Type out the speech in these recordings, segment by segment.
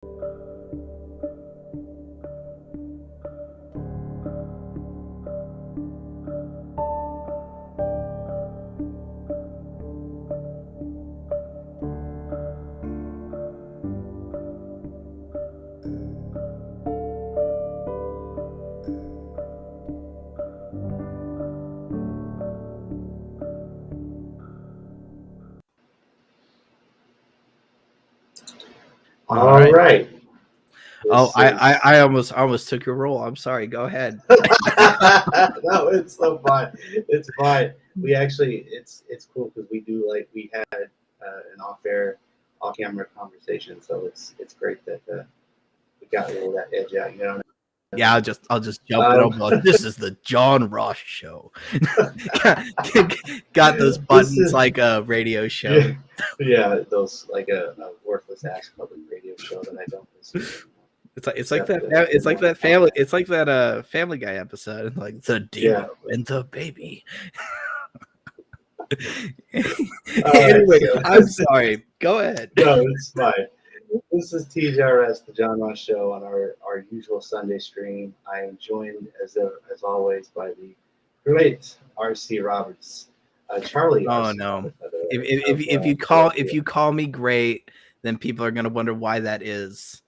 All right. Oh, I almost took your role. I'm sorry. Go ahead. No, it's so fine. It's fine. We actually, it's cool because we had an off-camera conversation. So it's great that we got a little of that edge out. You know. Yeah, I'll just jump in. I'll be like, this is the John Ross show. Got those buttons like a radio show. Yeah, those like a worthless ass public radio show that I don't listen to. It's like that Family Guy episode, like the diva and the baby. Anyway, I'm sorry. Go ahead. No, it's fine. This is TJRS, the John Ross Show, on our usual Sunday stream. I am joined as always by the great R.C. Roberts, Charlie. Oh R.C. no! Roberts, if you call me great, then people are gonna wonder why that is,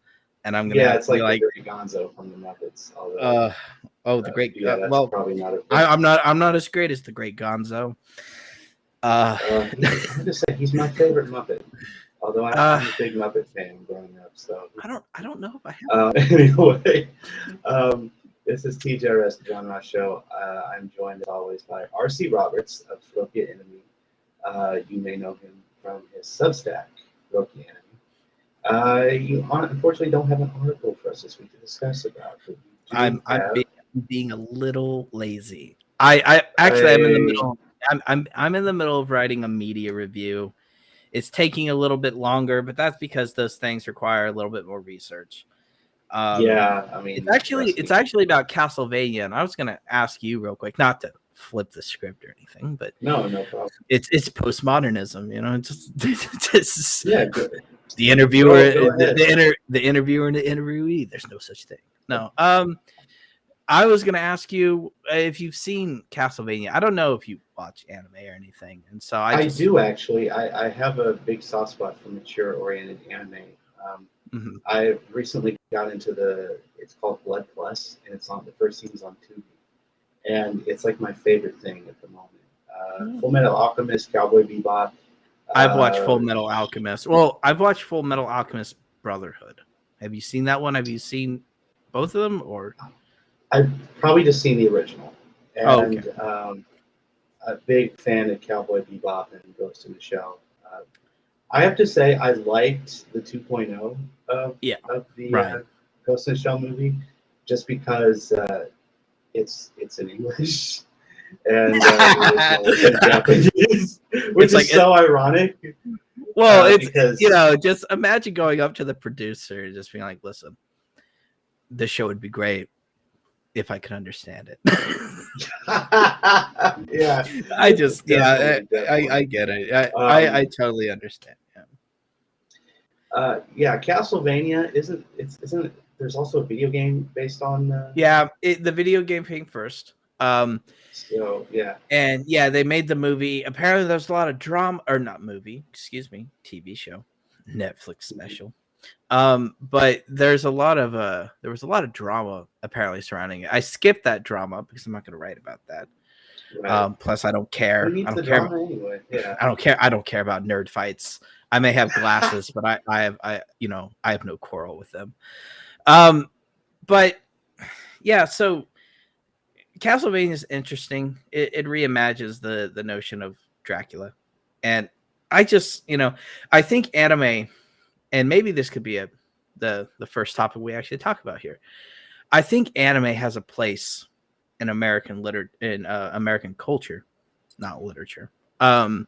and I'm gonna it's like the Great Gonzo from the Muppets. The Great. Well, probably not. I'm not as great as the Great Gonzo. I'm just saying he's my favorite Muppet. Although I'm a big Muppet fan growing up, so I don't know if I have. Anyway, this is TJRS, the John Ross Show. I'm joined as always by R.C. Roberts of Ferocia Animi. You may know him from his Substack, Ferocia Animi. You unfortunately don't have an article for us this week to discuss about. I'm being a little lazy. I'm in the middle. I'm in the middle of writing a media review. It's taking a little bit longer, but that's because those things require a little bit more research. I mean, it's actually about Castlevania, and I was going to ask you real quick, not to flip the script or anything, but no problem. It's postmodernism, you know. Just good. The interviewer, the interviewer and the interviewee. There's no such thing. No. I was going to ask you if you've seen Castlevania. I don't know if you watch anime or anything, and so I do actually. I have a big soft spot for mature-oriented anime. I recently got into it's called Blood Plus, and the first season's on Tubi, and it's like my favorite thing at the moment. Full Metal Alchemist, Cowboy Bebop. I've watched Full Metal Alchemist. Well, I've watched Full Metal Alchemist Brotherhood. Have you seen that one? Have you seen both of them, or? I've probably just seen the original, and a big fan of Cowboy Bebop and Ghost in the Shell. I have to say I liked the 2.0 of the Ghost in the Shell movie, just because it's in English and in Japanese, which is so ironic. Well, it's because just imagine going up to the producer and just being like, "Listen, this show would be great if I could understand it." Yeah, I get it. I totally understand. Yeah, Castlevania isn't. There's also a video game based on. The video game came first. So yeah, and they made the movie. Apparently, there's a lot of drama, or not movie. Excuse me, TV show, Netflix special. But there was a lot of drama apparently surrounding it. I skipped that drama because I'm not going to write about that. Right. Plus, I don't care. I don't care. Anyway. Yeah. I don't care about nerd fights. I may have glasses, but I have no quarrel with them. But yeah, so Castlevania is interesting. It reimagines the notion of Dracula, and I just I think anime. And maybe this could be the first topic we actually talk about here. I think anime has a place in American American culture, not literature. In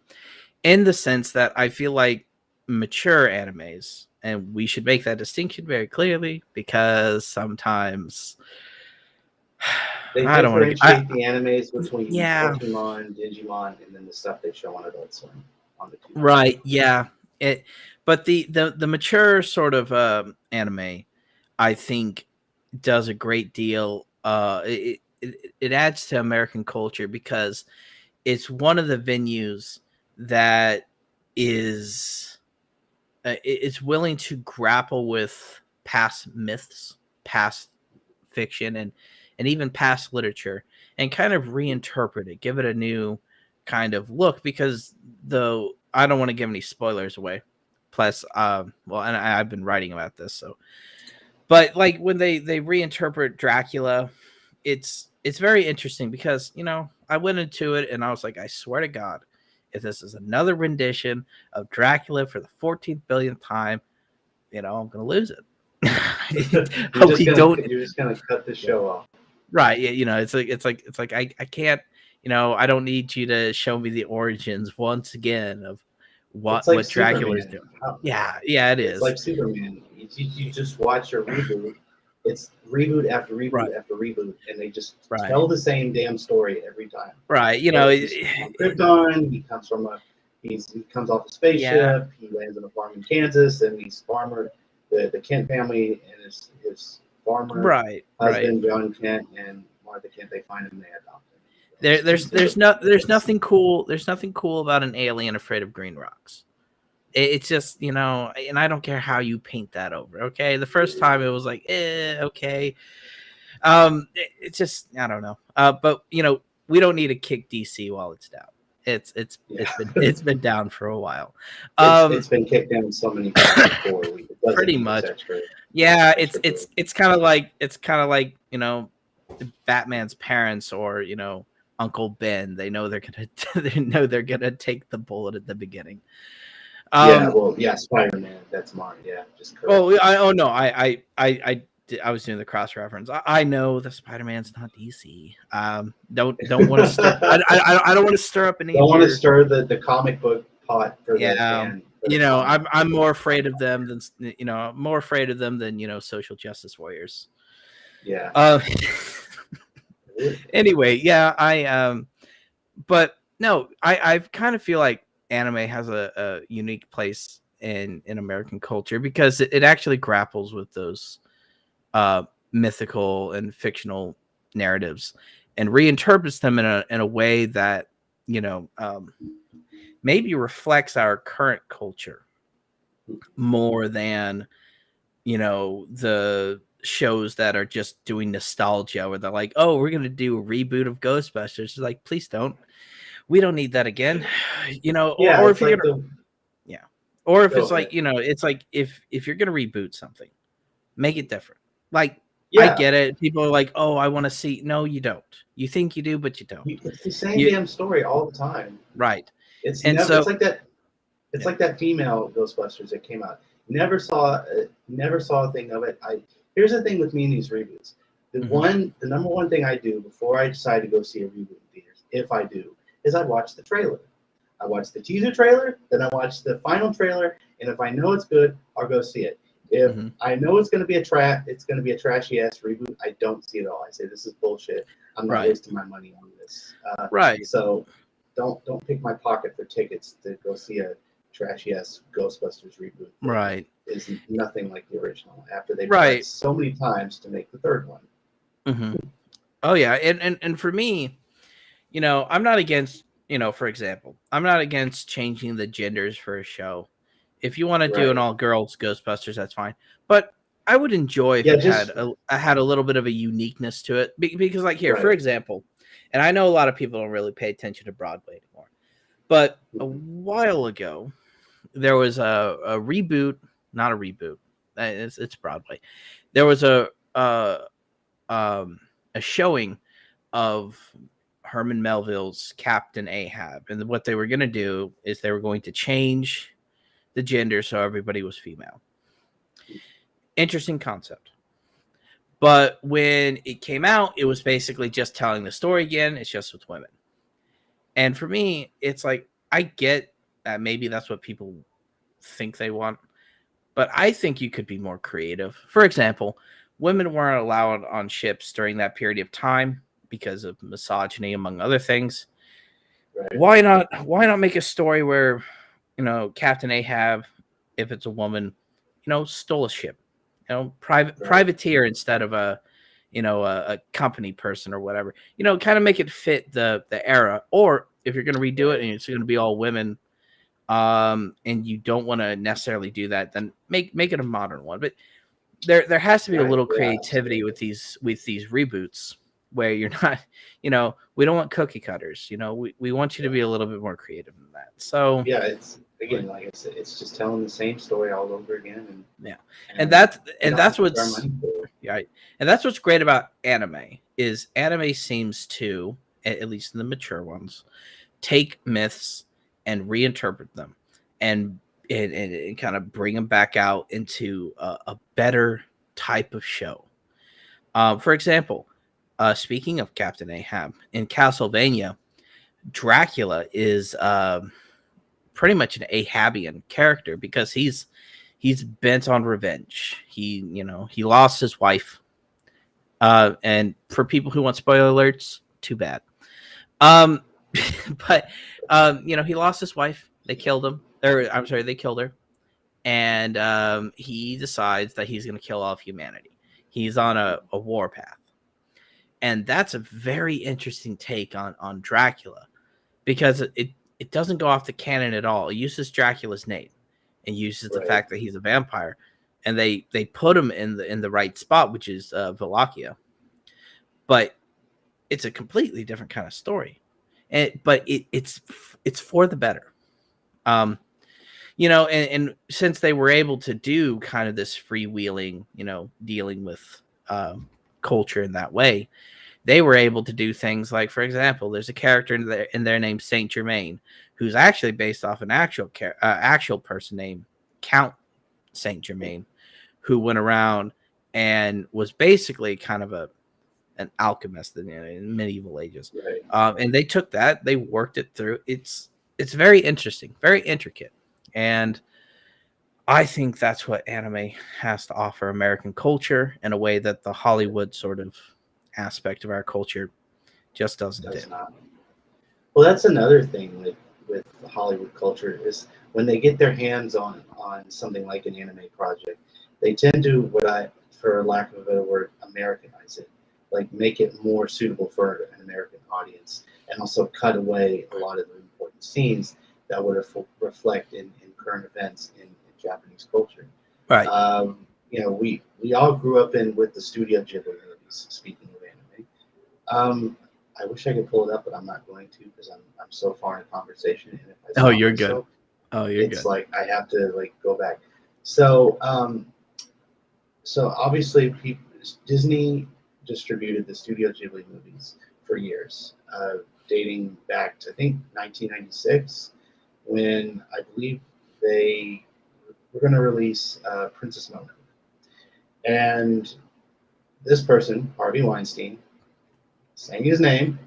the sense that I feel like mature animes, and we should make that distinction very clearly, because sometimes I don't want to differentiate the animes between Pokemon, Digimon, and then the stuff they show on Adult Swim on the TV. Right? Yeah. But the mature sort of anime, I think, does a great deal. It adds to American culture because it's one of the venues that is it's willing to grapple with past myths, past fiction, and even past literature, and kind of reinterpret it, give it a new kind of look. Because though I don't want to give any spoilers away, plus, well, and I've been writing about this, so. But like when they reinterpret Dracula, it's very interesting because I went into it and I was like, I swear to God, if this is another rendition of Dracula for the 14th billionth time, I'm gonna lose it. You're just gonna cut the show off. Right. Yeah, it's like I can't, I don't need you to show me the origins once again of what Dracula is doing. Yeah, it is. It's like Superman. You just watch a reboot. It's reboot after reboot after reboot, and they just tell the same damn story every time. Right. Krypton. He comes from he comes off a spaceship. Yeah. He lands on a farm in Kansas, and he's farmer. The Kent family and his farmer husband John Kent and Martha Kent, they find him and they adopt him. There's nothing cool. There's nothing cool about an alien afraid of green rocks. It's just, and I don't care how you paint that over. Okay, the first time it was like, okay. It's just, I don't know. But we don't need to kick DC while it's down. It's been down for a while. It's been kicked down so many times before. Pretty much. Yeah, it's kind of like Batman's parents or Uncle Ben. They know they're gonna take the bullet at the beginning. Spider-Man. That's mine. Yeah, just correct. I was doing the cross reference. I know the Spider-Man's not DC. Don't want to stir. I don't want to stir up any. Don't want to stir the comic book pot for I'm more afraid of them than social justice warriors. Yeah. Anyway, yeah, but no, I kind of feel like anime has a unique place in American culture because it actually grapples with those mythical and fictional narratives and reinterprets them in a way that maybe reflects our current culture more than the shows that are just doing nostalgia where they're like, oh, we're gonna do a reboot of Ghostbusters. It's like, please don't. We don't need that again. Or if you're gonna or if it's like it's like if you're gonna reboot something, make it different. Like, I get it. People are like, oh, I want to see. No, you don't. You think you do, but you don't. It's the same damn story all the time. Right. It's like that. It's like that female Ghostbusters that came out. Never saw a thing of it. Here's the thing with me in these reboots. The number one thing I do before I decide to go see a reboot in theaters, if I do, is I watch the trailer. I watch the teaser trailer, then I watch the final trailer, and if I know it's good, I'll go see it. If I know it's going to be a trashy ass reboot, I don't see it all. I say this is bullshit. I'm not wasting my money on this. So don't pick my pocket for tickets to go see a trashy ass Ghostbusters reboot. Right, is nothing like the original. After they tried so many times to make the third one. Oh yeah, and for me, I'm not against. For example, I'm not against changing the genders for a show. If you want to do an all-girls Ghostbusters, that's fine. But I would enjoy if it had a little bit of a uniqueness to it. Because, like here, for example, and I know a lot of people don't really pay attention to Broadway anymore, but a while ago, there was a reboot, not a reboot. It's Broadway. There was a showing of Herman Melville's Captain Ahab, and what they were going to do is they were going to change the gender so everybody was female. Interesting concept. But when it came out, it was basically just telling the story again. It's just with women. And for me, it's like, I get that maybe that's what people think they want, but I think you could be more creative. For example, women weren't allowed on ships during that period of time because of misogyny, among other things. Why not make a story where Captain Ahab if it's a woman, stole a ship, privateer instead of a company person or whatever, kind of make it fit the era. Or if you're going to redo it and it's going to be all women, and you don't want to necessarily do that, then make it a modern one. But there has to be a little creativity with these reboots where you're not, we don't want cookie cutters. We want you to be a little bit more creative than that. So yeah, it's again, like I said, it's just telling the same story all over again. And that's what's and that's what's great about anime is anime seems to, at least in the mature ones, take myths and reinterpret them and kind of bring them back out into a better type of show. For example, speaking of Captain Ahab, in Castlevania, Dracula is pretty much an Ahabian character because he's bent on revenge. He lost his wife. And for people who want spoiler alerts, too bad. But he lost his wife. They killed him. They killed her. And he decides that he's going to kill all of humanity. He's on a war path. And that's a very interesting take on Dracula because it doesn't go off the canon at all. It uses Dracula's name and uses the fact that he's a vampire. And they put him in the right spot, which is Wallachia. But it's a completely different kind of story. But it's for the better. And since they were able to do kind of this freewheeling, dealing with culture in that way, they were able to do things like, for example, there's a character in there named Saint Germain, who's actually based off an actual person named Count Saint Germain, who went around and was basically kind of an alchemist in medieval ages. And they took that, they worked it through. It's very interesting, very intricate. And I think that's what anime has to offer American culture in a way that the Hollywood sort of aspect of our culture just doesn't do. Well, that's another thing with the Hollywood culture is when they get their hands on something like an anime project, they tend to, for lack of a better word, Americanize it, like make it more suitable for an American audience, and also cut away a lot of the important scenes that would reflect in current events in Japanese culture. Right. We all grew up with the Studio Ghibli movies. Speaking of anime, I wish I could pull it up, but I'm not going to because I'm so far in a conversation. And if I you're good. It's good. Like I have to go back. So obviously Disney distributed the Studio Ghibli movies for years, dating back to I think 1996, when I believe they were going to release Princess Mononoke. And this person, Harvey Weinstein, sang his name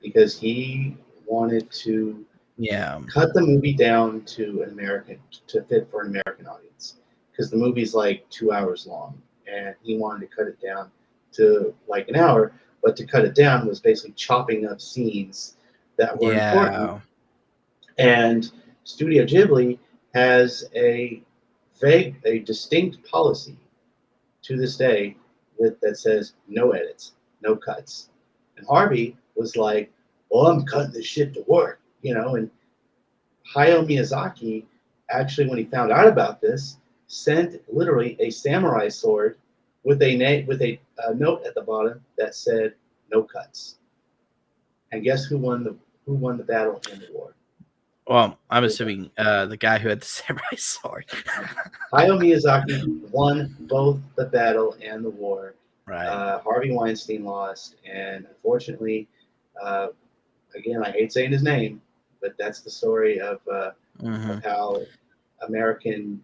because he wanted to cut the movie down to fit for an American audience, because the movie's like 2 hours long, and he wanted to cut it down to like an hour. But to cut it down was basically chopping up scenes that were important. And Studio Ghibli has a distinct policy to this day that says no edits, no cuts. And Harvey was like, well, I'm cutting this shit to work, and Hayao Miyazaki, actually, when he found out about this, sent literally a samurai sword with a note at the bottom that said no cuts. And guess who won the battle and the war? Well, I'm assuming the guy who had the samurai sword. Hayao Miyazaki won both the battle and the war. Right. Harvey Weinstein lost, and unfortunately, again, I hate saying his name, but that's the story of how American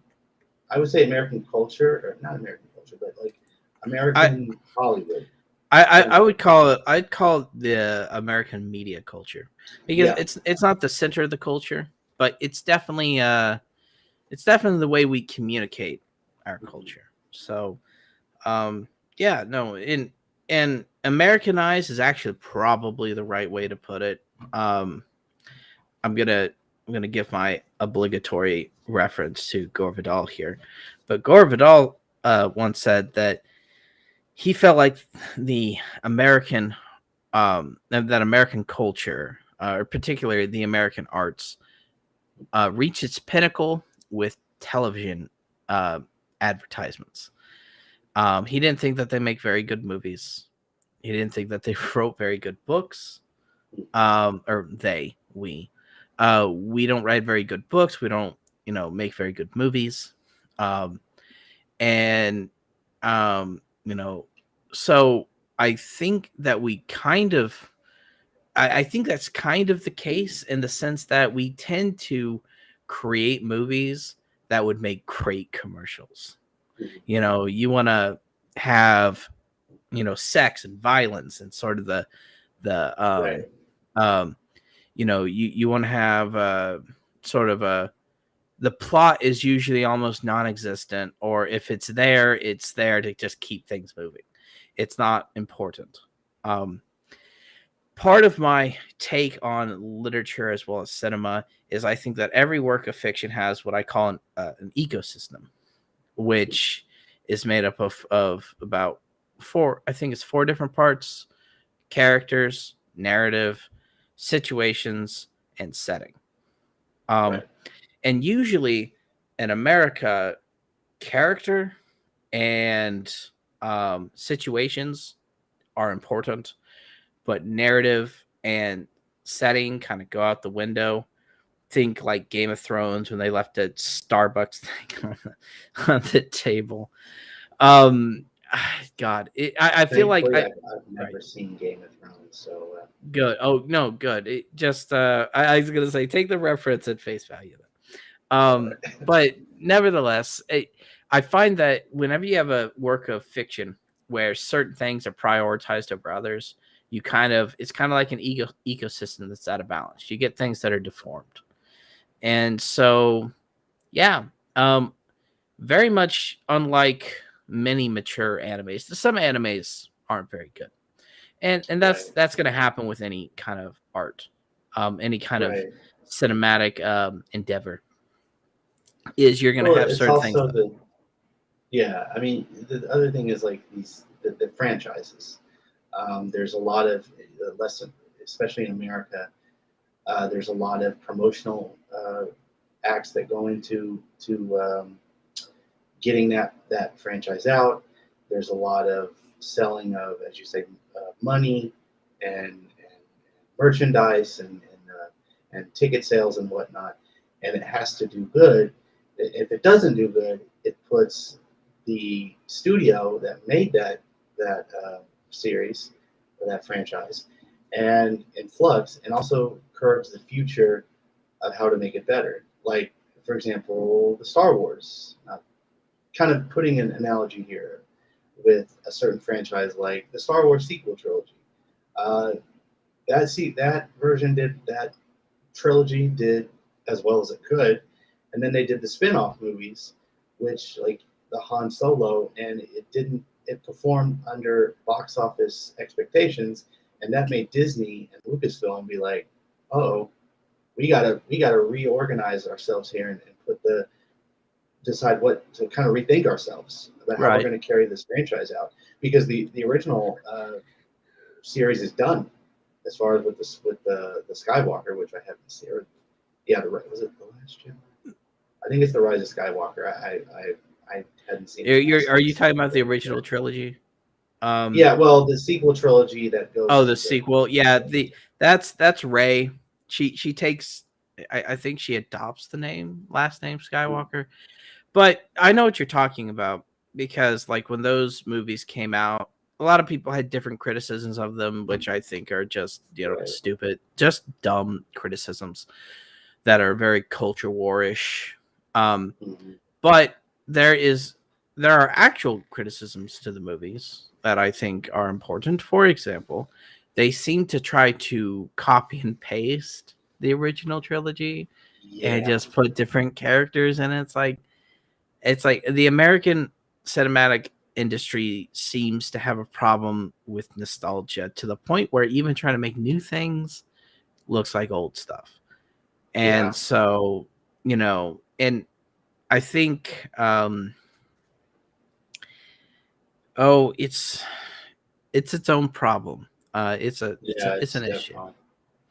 culture, or not American culture, but like American Hollywood. I'd call it the American media culture, because it's not the center of the culture, but it's definitely the way we communicate our culture. So, and Americanized is actually probably the right way to put it. I'm gonna give my obligatory reference to Gore Vidal here, but Gore Vidal once said that he felt like the American that American culture, or particularly the American arts, reached its pinnacle with television advertisements. He didn't think that they make very good movies. He didn't think that they wrote very good books. Or we don't write very good books. We don't, make very good movies. And, so I think that I think that's kind of the case in the sense that we tend to create movies that would make great commercials. You want to have, sex and violence and sort of the Right. you want to have sort of the plot is usually almost non-existent, or if it's there to just keep things moving. It's not important. Part of my take on literature as well as cinema is I think that every work of fiction has what I call an ecosystem, which is made up of about four different parts: characters, narrative, situations, and setting. Right. And usually in America, character and situations are important, but narrative and setting kind of go out the window. Think like Game of Thrones when they left a Starbucks thing on the table. God, I feel like I've never seen Game of Thrones, so good. Oh no, good. It just I was gonna say take the reference at face value. But nevertheless, I find that whenever you have a work of fiction where certain things are prioritized over others, it's kind of like an ecosystem that's out of balance. You get things that are deformed, and so yeah, very much unlike many mature animes. Some animes aren't very good, and that's right. that's going to happen with any kind of art, any kind of Right. cinematic endeavor. Is you're going to Well, have it's certain things also that yeah. I mean, the other thing is like the franchises. There's a lot of lesson, especially in America. There's a lot of promotional acts that go into getting that franchise out. There's a lot of selling of, as you say, money and merchandise and ticket sales and whatnot, and it has to do good. If it doesn't do good, it puts the studio that made that series or that franchise and in flux, and also curbs the future of how to make it better. Like, for example, the Star Wars. Kind of putting an analogy here with a certain franchise like the Star Wars sequel trilogy. Uh, that version that trilogy did as well as it could, and then they did the spin-off movies, which like the Han Solo, and it performed under box office expectations, and that made Disney and Lucasfilm be like, oh, we gotta reorganize ourselves here and put the decide what to kind of rethink ourselves about how we're right. going to carry this franchise out, because the original series is done as far as with the Skywalker, which I haven't seen. Or, yeah, was it the last gen? I think it's the Rise of Skywalker. I hadn't seen the last Are you six. talking about the original trilogy? Yeah, well, the sequel trilogy that goes Oh, the to the sequel. Yeah, that's Rey. She takes. I think she adopts the last name Skywalker. But I know what you're talking about, because like when those movies came out, a lot of people had different criticisms of them, which I think are just, right. stupid, just dumb criticisms that are very culture warish. Mm-hmm. But there are actual criticisms to the movies that I think are important. For example, they seem to try to copy and paste the original trilogy and Yeah, just put different characters in it. It's like the American cinematic industry seems to have a problem with nostalgia, to the point where even trying to make new things looks like old stuff. yeah, And so, and I think it's its own problem. It's an issue. Definitely.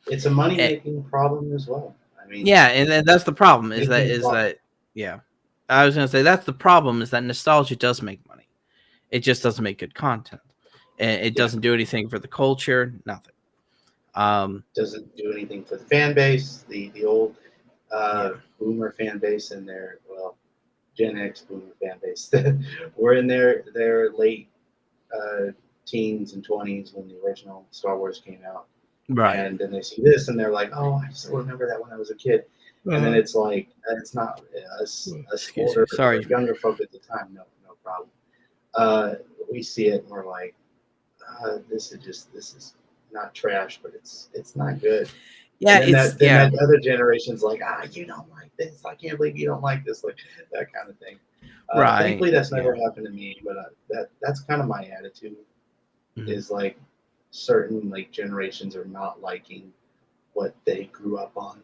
It's a money And, making problem as well. I mean, yeah, and that's the problem. making pro- Yeah, I was gonna say that's the problem. Is that nostalgia does make money. It just doesn't make good content, and it yeah, doesn't do anything for the culture. Nothing. doesn't do anything for the fan base, the old Yeah. boomer fan base, and their Gen X boomer fan base. We're in their late teens and 20s when the original Star Wars came out, Right. and then they see this and they're like, "Oh, I still remember that when I was a kid." And then it's like it's not us Excuse me. older or Sorry. younger folk at the time. No problem. We see it and we're like, this is not trash, but it's not good. Yeah, And then it's that other generation's like, you don't like this. I can't believe you don't like this, like that kind of thing. right. Thankfully, that's never Yeah. happened to me, but that's kind of my attitude. Mhm. Is like certain like generations are not liking what they grew up on.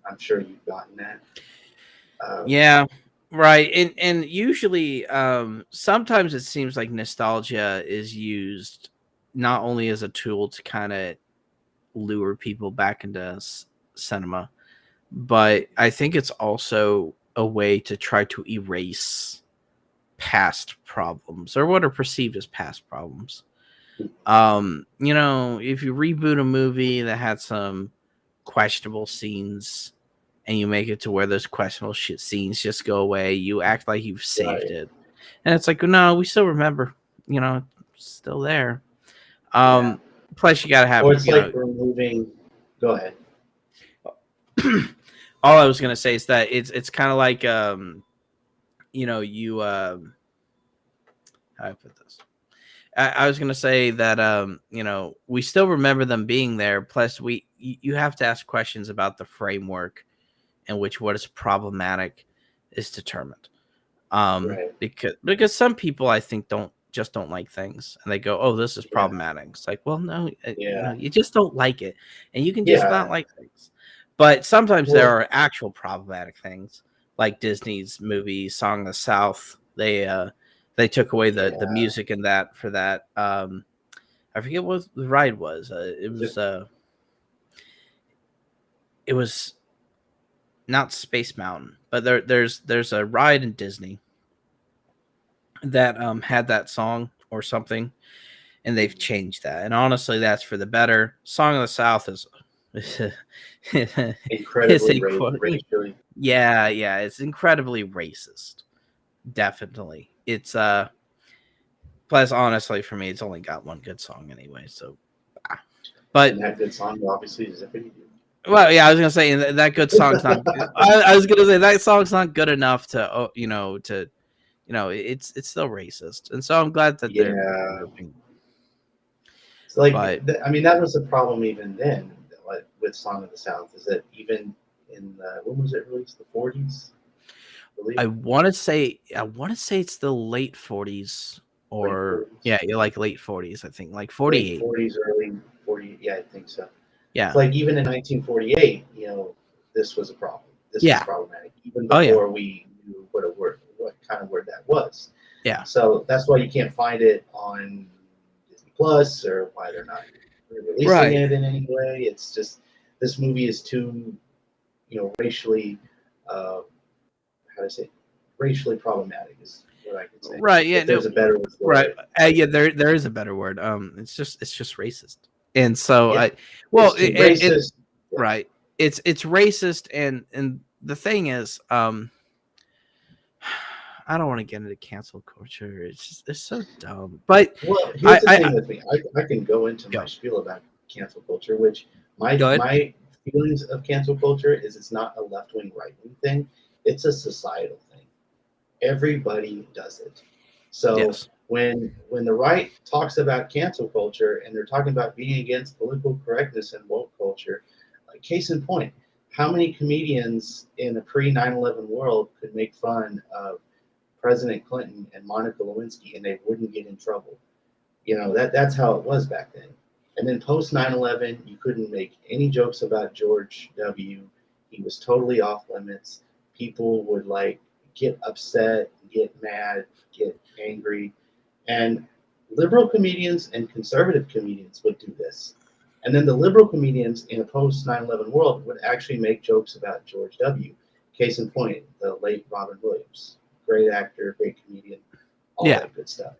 I'm sure you've gotten that. Yeah. Right. And usually sometimes it seems like nostalgia is used not only as a tool to kind of lure people back into cinema, but I think it's also a way to try to erase past problems or what are perceived as past problems. If you reboot a movie that had some questionable scenes and you make it to where those questionable shit scenes just go away, you act like you've saved Right. it. And it's like, no, we still remember, it's still there. Yeah. Plus you gotta have, Or it's like removing. Go ahead. all I was gonna say is that it's kind of like you how do I put this? I was gonna say that we still remember them being there. Plus, you have to ask questions about the framework in which what is problematic is determined. Right. Because some people I think don't like things and they go, oh, this is Yeah. problematic. It's like, well, no, Yeah. you just don't like it, and you can just not Yeah. like things. But sometimes there Well. are actual problematic things, like Disney's movie Song of the South. They took away the Yeah. music in that for that. I forget what the ride was. Is it It was not Space Mountain, but there's a ride in Disney that had that song or something, and they've changed that. And honestly, that's for the better. Song of the South is it's incredibly a quote. racially? Yeah, it's incredibly racist. Definitely. It's plus honestly for me it's only got one good song anyway, so And but that good song obviously is Zippity Doo. well, yeah, I was gonna say that good song's not. I was gonna say that song's not good enough to, it's still racist, and so I'm glad that they're Yeah. moving. It's like, But I mean, that was the problem even then, like with Song of the South, is that even in when was it released? The 40s, I believe. I want to say it's the late 40s Late or 40s. yeah, like late 40s. I think like Late 48. 40s, early 40. Yeah, I think so. It's Yeah, like even in 1948, this was a problem. This was yeah, problematic even oh yeah, before we knew what kind of word that was. yeah, So that's why you can't find it on Disney Plus or why they're not releasing right, it in any way. It's just this movie is too, racially, uh, how to say, racially problematic is what I could say. right. Yeah, If there's no, a better word for right. it, Yeah, there is a better word. It's just racist, and so yeah, well, it's too racist. Yeah, right. It's racist, and the thing is, I don't want to get into cancel culture. It's so dumb. But well, here's the I thing with me. I can go into my go spiel about cancel culture, which my go ahead. my feelings of cancel culture is it's not a left wing, right wing thing. It's a societal thing. Everybody does it. So Yes. when the right talks about cancel culture and they're talking about being against political correctness and woke culture, like case in point, how many comedians in a pre 9/11 world could make fun of President Clinton and Monica Lewinsky and they wouldn't get in trouble? That's how it was back then. And then post 9/11, you couldn't make any jokes about George W. He was totally off limits. People would like get upset, get mad, get angry. And liberal comedians and conservative comedians would do this. And then the liberal comedians in a post 9/11 world would actually make jokes about George W. Case in point, the late Robin Williams, great actor, great comedian, all that good stuff.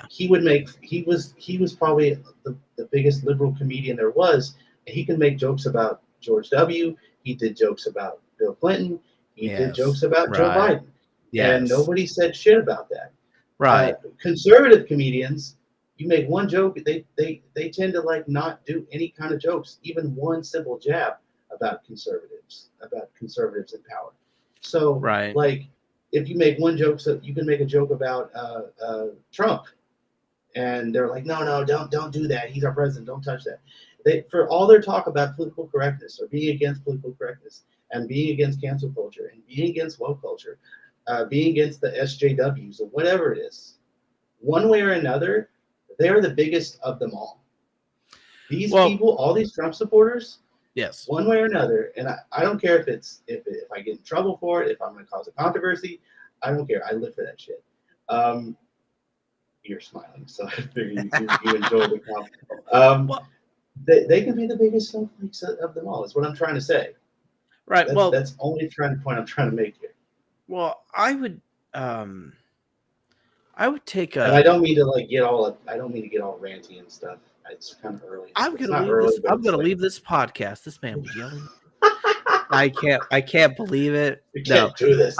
He was probably the biggest liberal comedian there was. And he could make jokes about George W. He did jokes about Bill Clinton. He did jokes about Joe Biden. And nobody said shit about that. Right. Conservative comedians, you make one joke, they tend to like not do any kind of jokes, even one simple jab about conservatives in power. So like if you make one joke, so you can make a joke about Trump, and they're like, no, don't do that. He's our president. Don't touch that. For all their talk about political correctness or being against political correctness and being against cancel culture and being against woke culture, being against the SJWs or whatever it is, one way or another, they're the biggest of them all. These people, all these Trump supporters, one way or another, and I don't care if I get in trouble for it, if I'm going to cause a controversy, I don't care. I live for that shit. You're smiling, so I figure you enjoy the compliment. They can be the biggest snowflakes of them all. Is what I'm trying to say. Right. That's only the point I'm trying to make here. Well, I would take a. And I don't mean to get all ranty and stuff. It's kind of early. I'm gonna leave this podcast. This man was yelling. I can't believe it. You can't do this.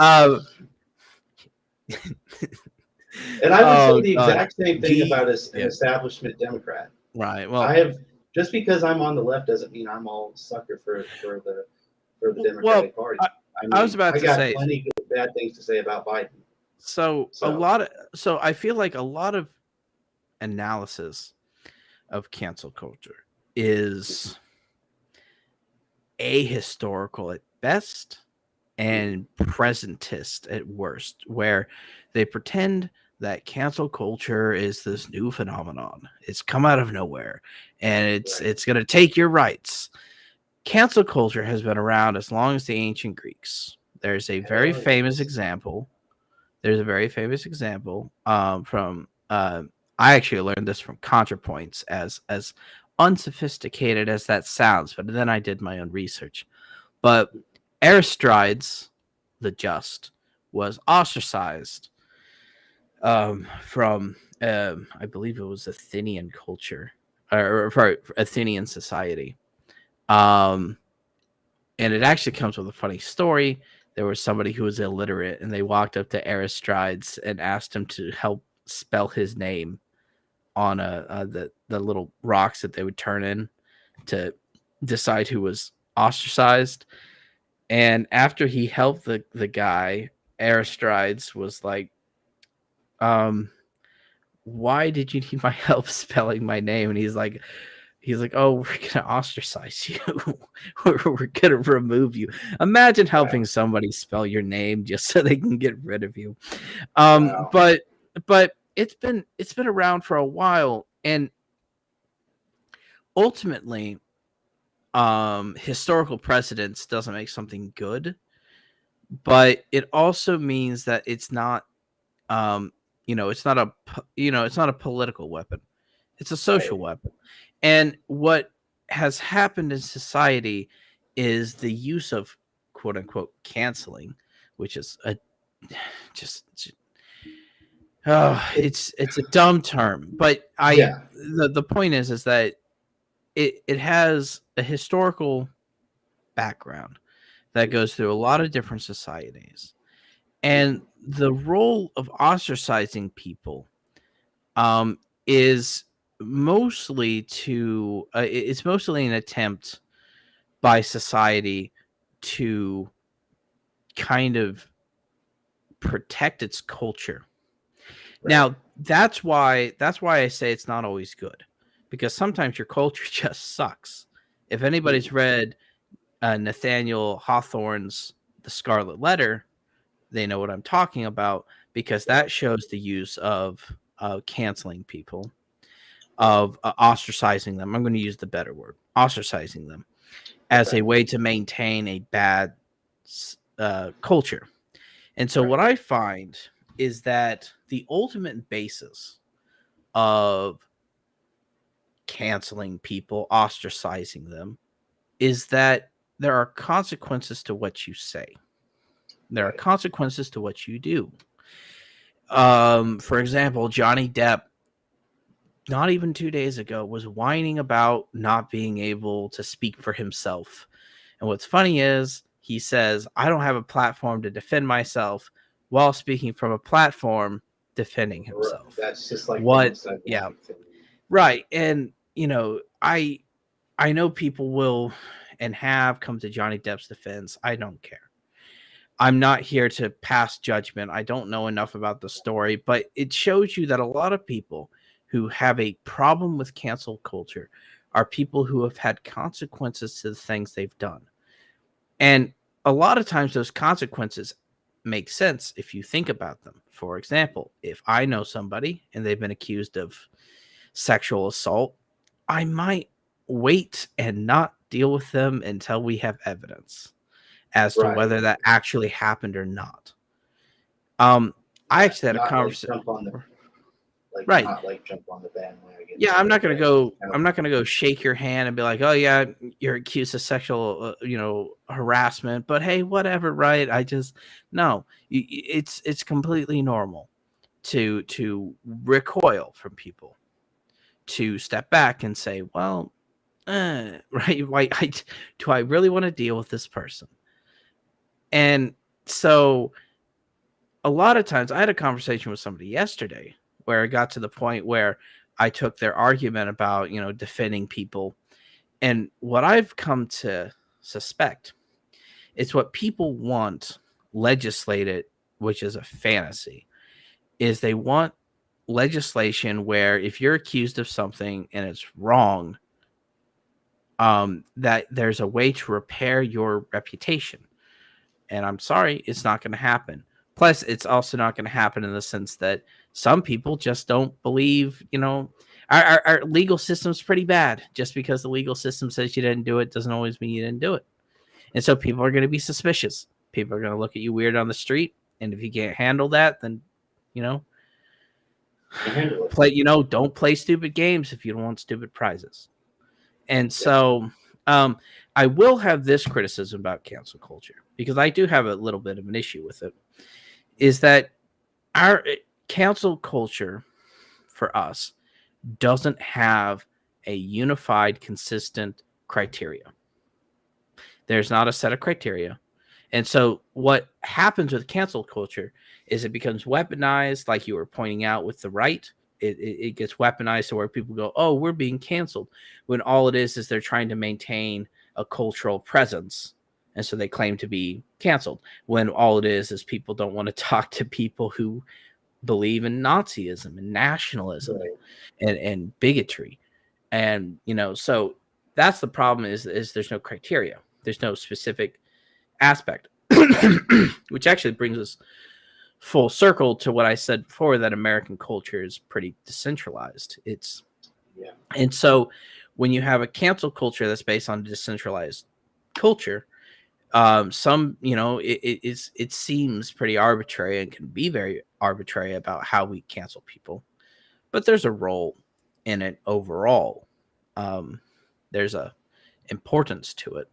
And I would say the exact same thing about an establishment Democrat. Right. Well, just because I'm on the left doesn't mean I'm all sucker for the Democratic Party. I was about to say, I got plenty of bad things to say about Biden. So I feel like a lot of analysis of cancel culture is ahistorical at best and presentist at worst, where they pretend that cancel culture is this new phenomenon. It's come out of nowhere and it's going to take your rights. Cancel culture has been around as long as the ancient Greeks. There's a very famous example. From I actually learned this from ContraPoints, as unsophisticated as that sounds, but then I did my own research. But Aristides the Just was ostracized from I believe it was Athenian culture or Athenian society. And it actually comes with a funny story. There was somebody who was illiterate, and they walked up to Aristides and asked him to help spell his name on the little rocks that they would turn in to decide who was ostracized. And after he helped the guy, Aristides was like, why did you need my help spelling my name? And he's like, oh, we're gonna ostracize you. we're gonna remove you. Imagine helping somebody spell your name just so they can get rid of you. But it's been around for a while, and ultimately, historical precedence doesn't make something good, but it also means that it's not, it's not a political weapon. It's a social weapon. And what has happened in society is the use of quote unquote canceling, which is it's a dumb term, but the point is that it has a historical background that goes through a lot of different societies, and the role of ostracizing people is mostly it's mostly an attempt by society to kind of protect its culture. Now that's why I say it's not always good, because sometimes your culture just sucks. If anybody's read Nathaniel Hawthorne's The Scarlet Letter, they know what I'm talking about, because that shows the use of canceling people, of ostracizing them. I'm going to use the better word, ostracizing them, as a way to maintain a bad culture. And so what I find is that the ultimate basis of canceling people, ostracizing them, is that there are consequences to what you say. There are consequences to what you do. For example, Johnny Depp, not even 2 days ago, was whining about not being able to speak for himself. And what's funny is he says, I don't have a platform to defend myself, while speaking from a platform defending himself. That's just like what? Yeah, right. And I know people will and have come to Johnny Depp's defense. I don't care. I'm not here to pass judgment. I don't know enough about the story, but it shows you that a lot of people who have a problem with cancel culture are people who have had consequences to the things they've done. And a lot of times those consequences make sense if you think about them. For example, if I know somebody and they've been accused of sexual assault, I might wait and not deal with them until we have evidence as to whether that actually happened or not. I actually had a conversation. Not like jump on the bandwagon. Yeah, I'm not gonna go. I'm not gonna go shake your hand and be like, "Oh yeah, you're accused of sexual, harassment." But hey, whatever, right? No. It's completely normal to recoil from people, to step back and say, "Well, right? Why? Do I really want to deal with this person?" And so, a lot of times, I had a conversation with somebody yesterday where it got to the point where I took their argument about, defending people. And what I've come to suspect is what people want legislated, which is a fantasy, is they want legislation where if you're accused of something and it's wrong, that there's a way to repair your reputation. And I'm sorry, it's not going to happen. Plus, it's also not going to happen in the sense that some people just don't believe, our legal system's pretty bad. Just because the legal system says you didn't do it doesn't always mean you didn't do it. And so people are going to be suspicious. People are going to look at you weird on the street. And if you can't handle that, then, don't play stupid games if you don't want stupid prizes. And so I will have this criticism about cancel culture, because I do have a little bit of an issue with it, is that our cancel culture for us doesn't have a unified, consistent criteria. There's not a set of criteria. And so what happens with cancel culture is it becomes weaponized, like you were pointing out with the right. It gets weaponized to where people go, oh, we're being canceled, when all it is they're trying to maintain a cultural presence. And so they claim to be canceled, when all it is people don't want to talk to people who believe in Nazism and nationalism and bigotry. And, so that's the problem is there's no criteria. There's no specific aspect, which actually brings us full circle to what I said before, that American culture is pretty decentralized. And so when you have a cancel culture that's based on decentralized culture, it seems pretty arbitrary and can be very arbitrary about how we cancel people, but there's a role in it overall. There's a importance to it.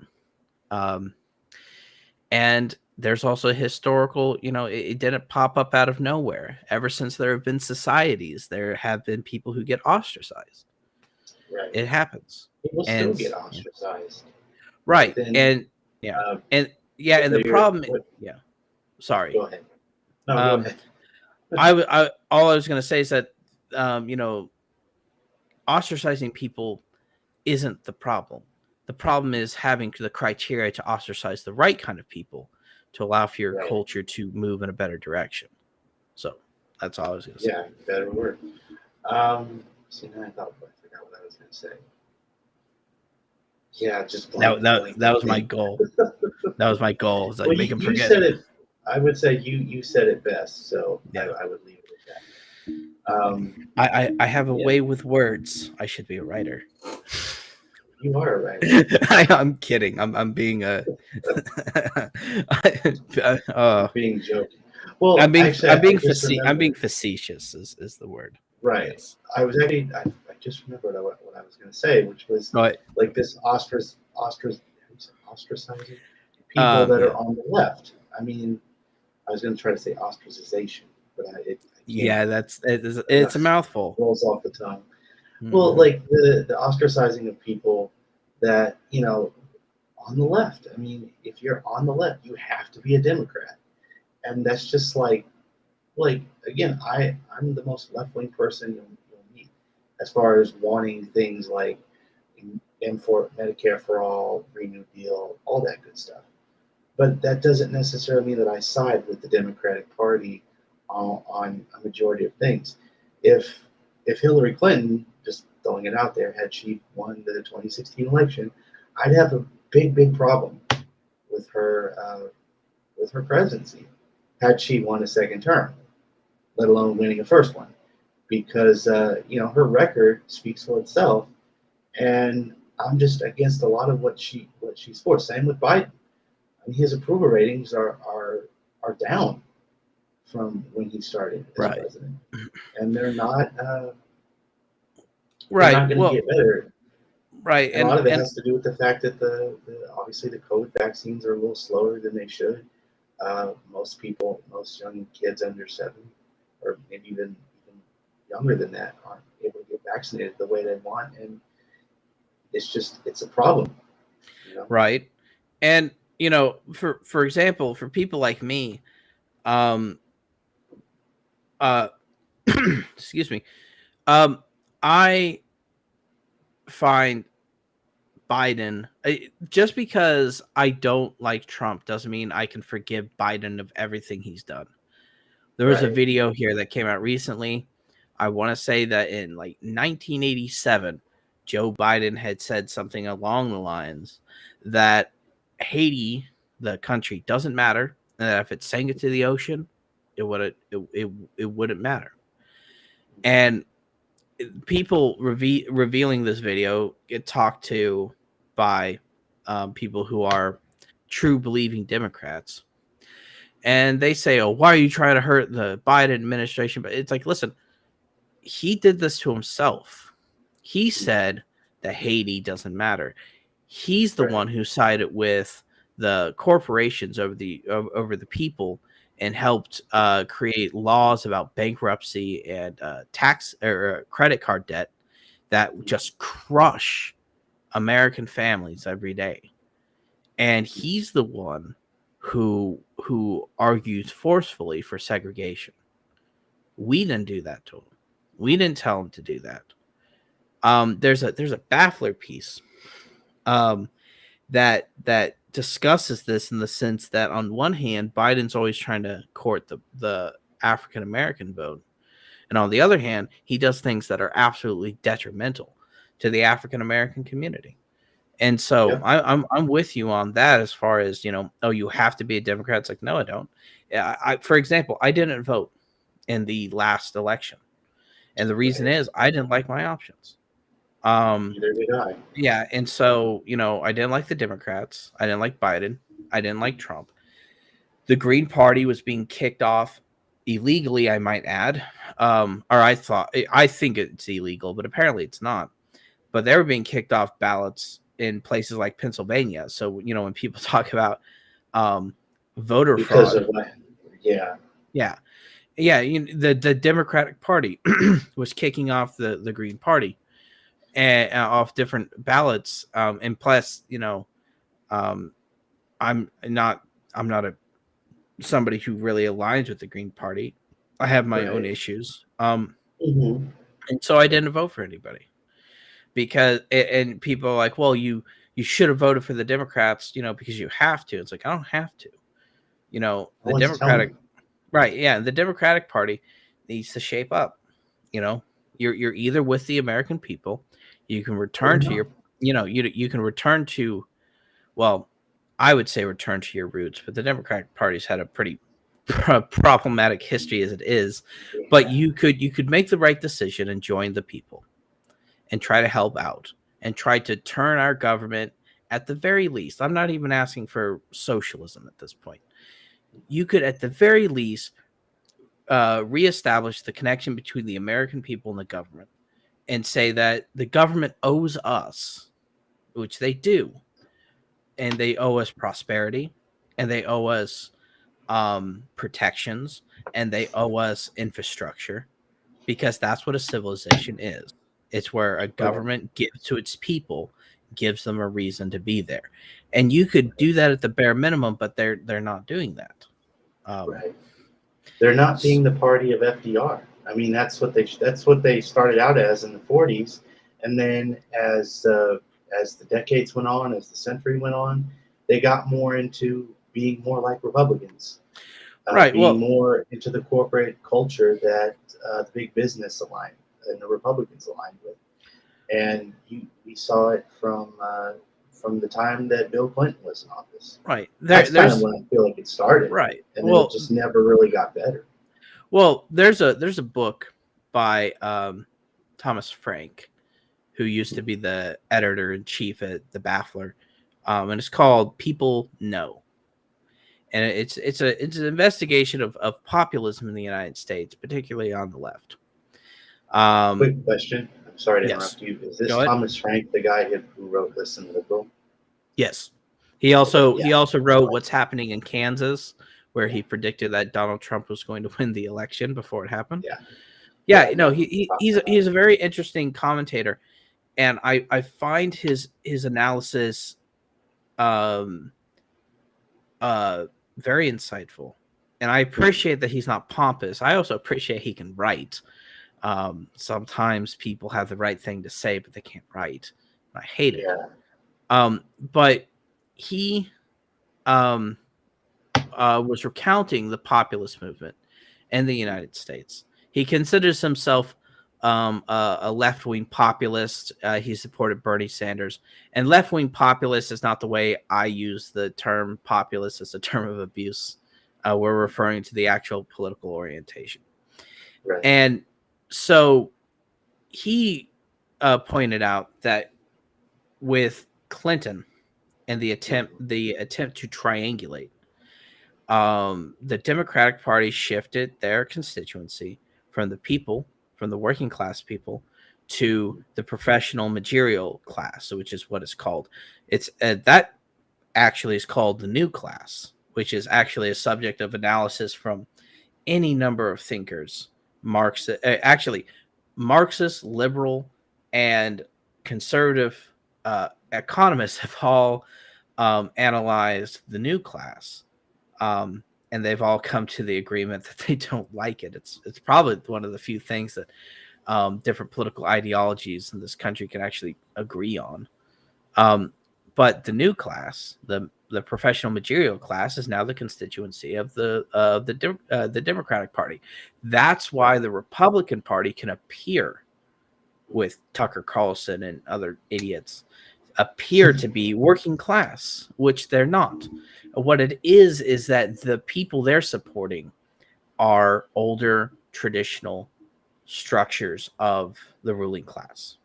And there's also a historical, it didn't pop up out of nowhere. Ever since there have been societies, there have been people who get ostracized. Right. It happens. People still get ostracized. Right. And the problem, sorry. Go ahead. No, go ahead. All I was going to say is that, ostracizing people isn't the problem. The problem is having the criteria to ostracize the right kind of people to allow for your culture to move in a better direction. So that's all I was going to say. Yeah, better word. Now I forgot what I was going to say. Yeah, just that was my goal. That was my goal. It's like, make him forget. You said it. I would say you said it best, so I would leave it at that. I have a way with words. I should be a writer. You are a writer. I'm kidding. I'm being a being joking. Well, actually, I just I'm being remembered. facetious is the word. Right. Yes. I was actually, I just remembered what I was going to say, which was But like this ostracizing people that are yeah. on the left. I mean, I was going to try to say ostracization, but I can't. Yeah, it's a mouthful. Rolls off the tongue. Well, Hmm. like the ostracizing of people that, on the left. I mean, if you're on the left, you have to be a Democrat. And that's just like again, I'm the most left wing person you'll meet as far as wanting things like M for Medicare for all, Green New Deal, all that good stuff. But that doesn't necessarily mean that I side with the Democratic Party on a majority of things. If if Hillary Clinton, just throwing it out there, had she won the 2016 election, I'd have a big problem with her presidency had she won a second term, let alone winning a first one, because her record speaks for itself, and I'm just against a lot of what she's for. Same with Biden. I mean, his approval ratings are down from when he started as Right. president, and they're Right. not going to Well, get better. right. And a lot of it has to do with the fact that obviously the COVID vaccines are a little slower than they should. Most young kids under 7, or maybe even younger than that, aren't able to get vaccinated the way they want, and it's a problem, you know. right. And for example, for people like me, um uh excuse me, um I find Biden, just because I don't like Trump doesn't mean I can forgive Biden of everything he's done. There was a Right. video here that came out recently. I want to say that in like 1987, Joe Biden had said something along the lines that Haiti, the country, doesn't matter, and that if it sank into the ocean, it wouldn't matter. And people revealing this video get talked to by people who are true believing Democrats, and they say, "Oh, why are you trying to hurt the Biden administration?" But it's like, listen, he did this to himself. He said that Haiti doesn't matter. He's the Right. one who sided with the corporations over the people and helped create laws about bankruptcy and tax or credit card debt that just crush American families every day. And he's the one who argues forcefully for segregation. We didn't do that to him. We didn't tell him to do that. There's a Baffler piece um, that discusses this in the sense that on one hand, Biden's always trying to court the African American vote, and on the other hand, he does things that are absolutely detrimental to the African American community. And so Yep. I'm with you on that as far as oh, you have to be a Democrat. It's like, no, I don't. Yeah, for example, I didn't vote in the last election, and the reason Right. is I didn't like my options. Um, Neither did I. yeah, and so I didn't like the Democrats. I didn't like Biden. I didn't like Trump. The Green Party was being kicked off illegally, I might add. Or I think it's illegal, but apparently it's not. But they were being kicked off ballots in places like Pennsylvania. So when people talk about um, voter Because fraud, of what? Yeah. yeah, yeah, the Democratic Party was kicking off the Green Party and off different ballots. And plus, um, I'm not I'm not a somebody who really aligns with the Green Party. I have my own Right. issues. Hmm. And so I didn't vote for anybody because and people are like, well, you should have voted for the Democrats, because you have to. It's like, I don't have to. No The one's telling Democratic, you. right? Yeah, the Democratic Party needs to shape up. You know, you're either with the American people, you can Or return to no. your, you can return to, well, I would say return to your roots, but the Democratic Party's had a pretty problematic history as it is. But Yeah. you could make the right decision and join the people and try to help out and try to turn our government at the very least. I'm not even asking for socialism at this point. you could at the very least reestablish the connection between the American people and the government, and say that the government owes us, which they do, and they owe us prosperity, and they owe us protections, and they owe us infrastructure, because that's what a civilization is. It's where a government gives to its people, gives them a reason to be there, and you could do that at the bare minimum, but they're not doing that. Right. They're not being the party of FDR. I mean, that's what they started out as in the 40s, and then as the decades went on, as the century went on, they got more into being more like Republicans, Right. being more into the corporate culture that the big business aligned and the Republicans aligned with, and we saw it from the time that Bill Clinton was in office. Right. That's kind of when I feel like it started. Right. And then it just never really got better. Well, there's a book by Thomas Frank, who used to be the editor-in-chief at the Baffler, and it's called People Know. And it's an investigation of populism in the United States, particularly on the left. Quick question. I'm sorry to interrupt you. Is this Thomas Frank, the guy who wrote Listen Liberal? Yes. He also wrote What's Happening in Kansas, where he predicted that Donald Trump was going to win the election before it happened. Yeah. No, he's a very interesting commentator, and I find his analysis very insightful, and I appreciate that he's not pompous. I also appreciate he can write. Sometimes people have the right thing to say, but they can't write. I hate it. But he was recounting the populist movement in the United States. He considers himself a left-wing populist. He supported Bernie Sanders. And left-wing populist is not the way I use the term populist. It's a term of abuse. We're referring to the actual political orientation. Right. And so he pointed out that with Clinton and the attempt to triangulate, the Democratic Party shifted their constituency from the working class people, to the professional managerial class, which is what it's called. It's that actually is called the new class, which is actually a subject of analysis from any number of thinkers. Marxist, liberal, and conservative economists have all analyzed the new class, and they've all come to the agreement that they don't like it. It's probably one of the few things that different political ideologies in this country can actually agree on. But the new class, the professional managerial class, is now the constituency of the Democratic Party. That's why the Republican Party can appear, with Tucker Carlson and other idiots, appear to be working class, which they're not. What it is that the people they're supporting are older traditional structures of the ruling class.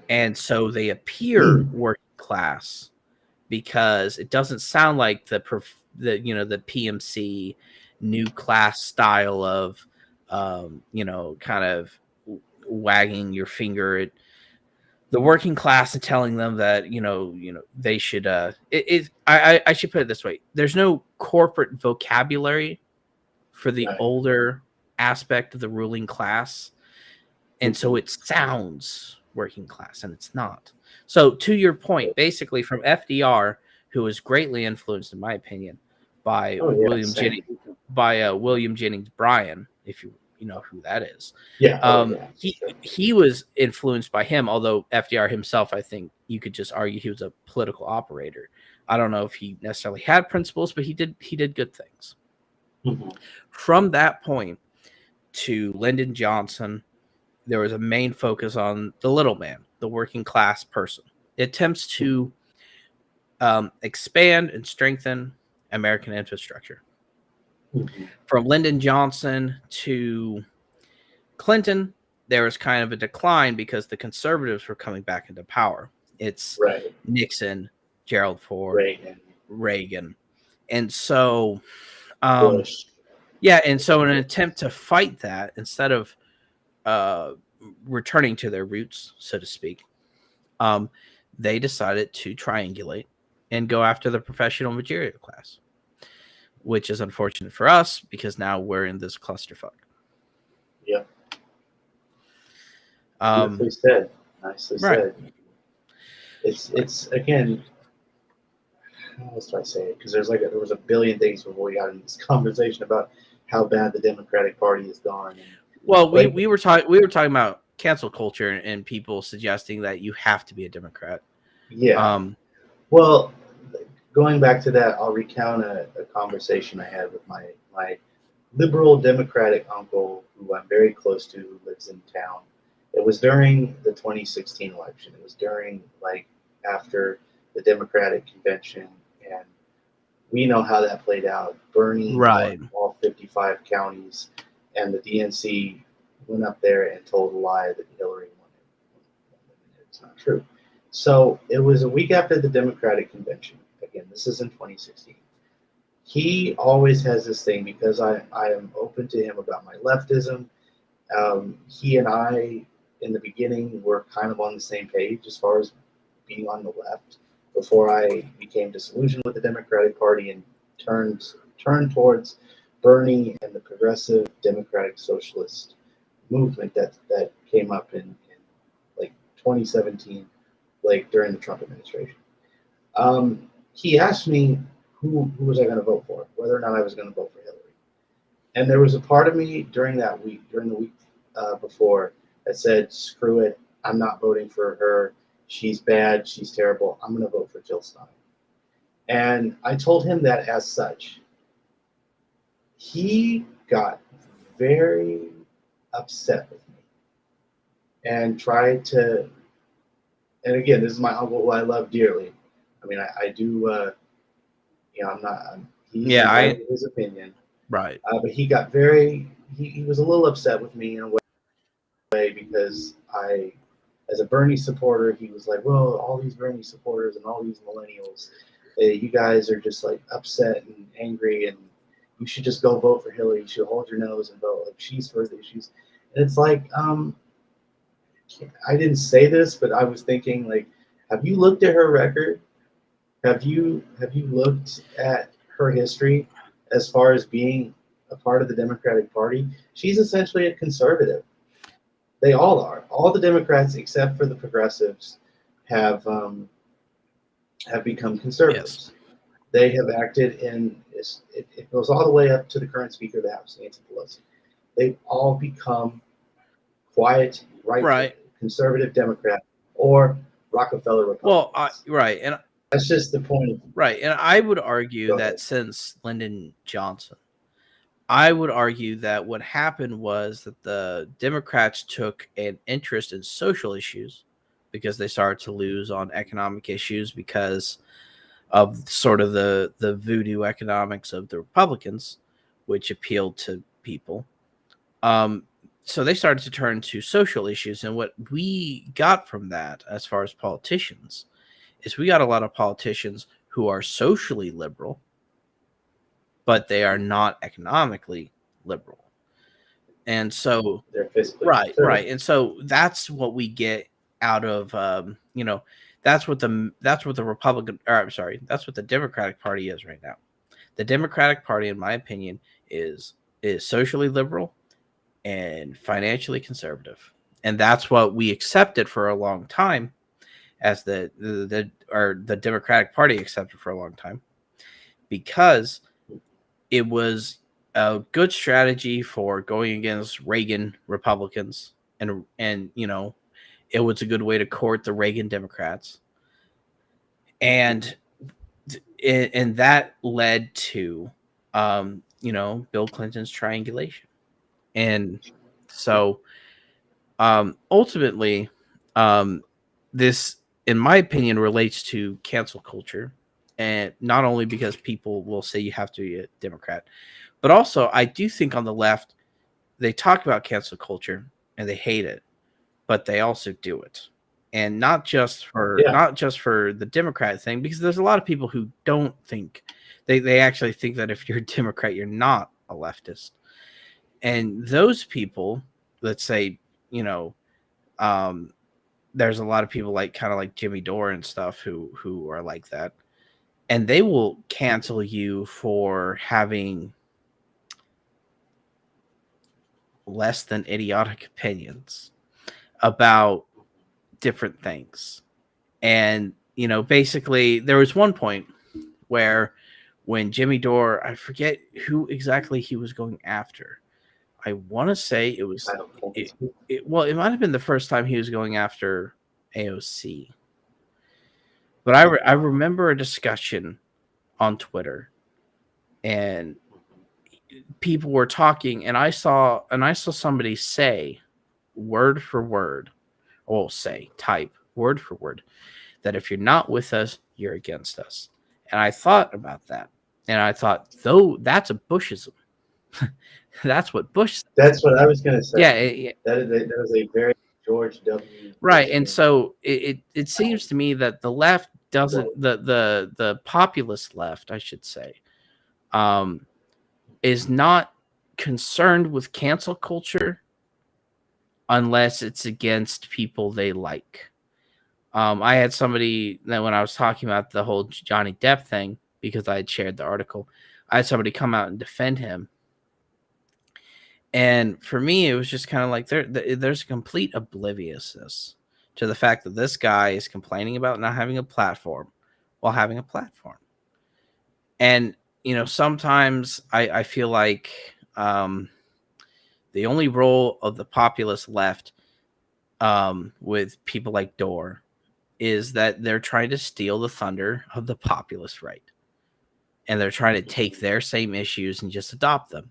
And so they appear working class because it doesn't sound like the PMC new class style of kind of wagging your finger at the working class and telling them that they should I should put it this way: there's no corporate vocabulary for the older aspect of the ruling class, and so it sounds working class, and it's not. So to your point, basically from FDR, who was greatly influenced, in my opinion, by William Jennings Bryan, if you know who that is. He was influenced by him, although FDR himself, I think you could just argue he was a political operator. I don't know if he necessarily had principles, but he did good things. From that point to Lyndon Johnson, there was a main focus on the little man, the working class person. It attempts to expand and strengthen American infrastructure. From Lyndon Johnson to Clinton, there was kind of a decline because the conservatives were coming back into power. It's Nixon, Gerald Ford, Reagan. And so Bush. Yeah, and so in an attempt to fight that, instead of returning to their roots, so to speak, they decided to triangulate and go after the professional material class, which is unfortunate for us because now we're in this clusterfuck. Yep. Nicely said. Nicely said. It's again. How else do I say it? Because there was a billion things before we got into this conversation about how bad the Democratic Party has gone. Well, we were talking about cancel culture and people suggesting that you have to be a Democrat. Yeah. Well, going back to that, I'll recount a conversation I had with my liberal Democratic uncle, who I'm very close to, who lives in town. It was during the 2016 election. It was during, after the Democratic convention, and we know how that played out. Bernie won all 55 counties, and the DNC went up there and told a lie that Hillary won it. It's not true. So it was a week after the Democratic convention. Again, this is in 2016. He always has this thing, because I am open to him about my leftism. He and I, in the beginning, were kind of on the same page as far as being on the left, before I became disillusioned with the Democratic Party and turned towards Bernie and the progressive Democratic Socialist movement that came up in 2017, during the Trump administration. He asked me who was I going to vote for, whether or not I was going to vote for Hillary. And there was a part of me during the week before, that said, screw it, I'm not voting for her. She's bad, she's terrible. I'm going to vote for Jill Stein. And I told him that as such. He got very upset with me and tried to, and again, this is my uncle who I love dearly. I mean, I do, he's entitled to his opinion. Right. But he got he was a little upset with me in a way, because as a Bernie supporter, he was like, well, all these Bernie supporters and all these millennials, you guys are just upset and angry, and you should just go vote for Hillary. You should hold your nose and vote. She's for the issues. And it's I didn't say this, but I was thinking, have you looked at her record? Have you looked at her history as far as being a part of the Democratic Party? She's essentially a conservative. They all are. All the Democrats, except for the progressives, have become conservatives. Yes. They have acted in, it goes all the way up to the current Speaker of the House, Nancy Pelosi. They've all become quiet, right. Conservative Democrat or Rockefeller Republicans. Well, and that's just the point. Right, and I would argue that since Lyndon Johnson, I would argue that what happened was that the Democrats took an interest in social issues because they started to lose on economic issues because of sort of the voodoo economics of the Republicans, which appealed to people. So they started to turn to social issues. And what we got from that, as far as politicians, is we got a lot of politicians who are socially liberal, but they are not economically liberal. And so they're fiscally right. And so that's what we get out of that's what the Republican, or I'm sorry, that's what the Democratic Party is right now. The Democratic Party, in my opinion, is socially liberal and financially conservative. And that's what we accepted for a long time, as the Democratic Party accepted for a long time, because it was a good strategy for going against Reagan Republicans, and it was a good way to court the Reagan Democrats, and that led to Bill Clinton's triangulation. And so ultimately this, in my opinion, relates to cancel culture. And not only because people will say you have to be a Democrat, but also I do think on the left, they talk about cancel culture and they hate it, but they also do it. and not just for the Democrat thing, because there's a lot of people who don't think they actually think that if you're a Democrat, you're not a leftist. And those people, let's say, there's a lot of people kind of like Jimmy Dore and stuff who are like that, and they will cancel you for having less than idiotic opinions about different things. And basically there was one point where when Jimmy Dore, I forget who exactly he was going after. I want to say it was it might have been the first time he was going after AOC. But I remember a discussion on Twitter, and people were talking, and I saw somebody say word for word, type word for word, that if you're not with us, you're against us. And I thought about that, and I thought, though, that's a Bushism. That's what Bush said. That's what I was going to say. Yeah, that was a very George W. Right, and so it seems to me that the left doesn't, the populist left, I should say, is not concerned with cancel culture unless it's against people they like. I had somebody that, when I was talking about the whole Johnny Depp thing, because I had shared the article, I had somebody come out and defend him. And for me, it was just kind of like there's a complete obliviousness to the fact that this guy is complaining about not having a platform while having a platform. And, sometimes I feel like the only role of the populist left with people like Dore is that they're trying to steal the thunder of the populist right. And they're trying to take their same issues and just adopt them,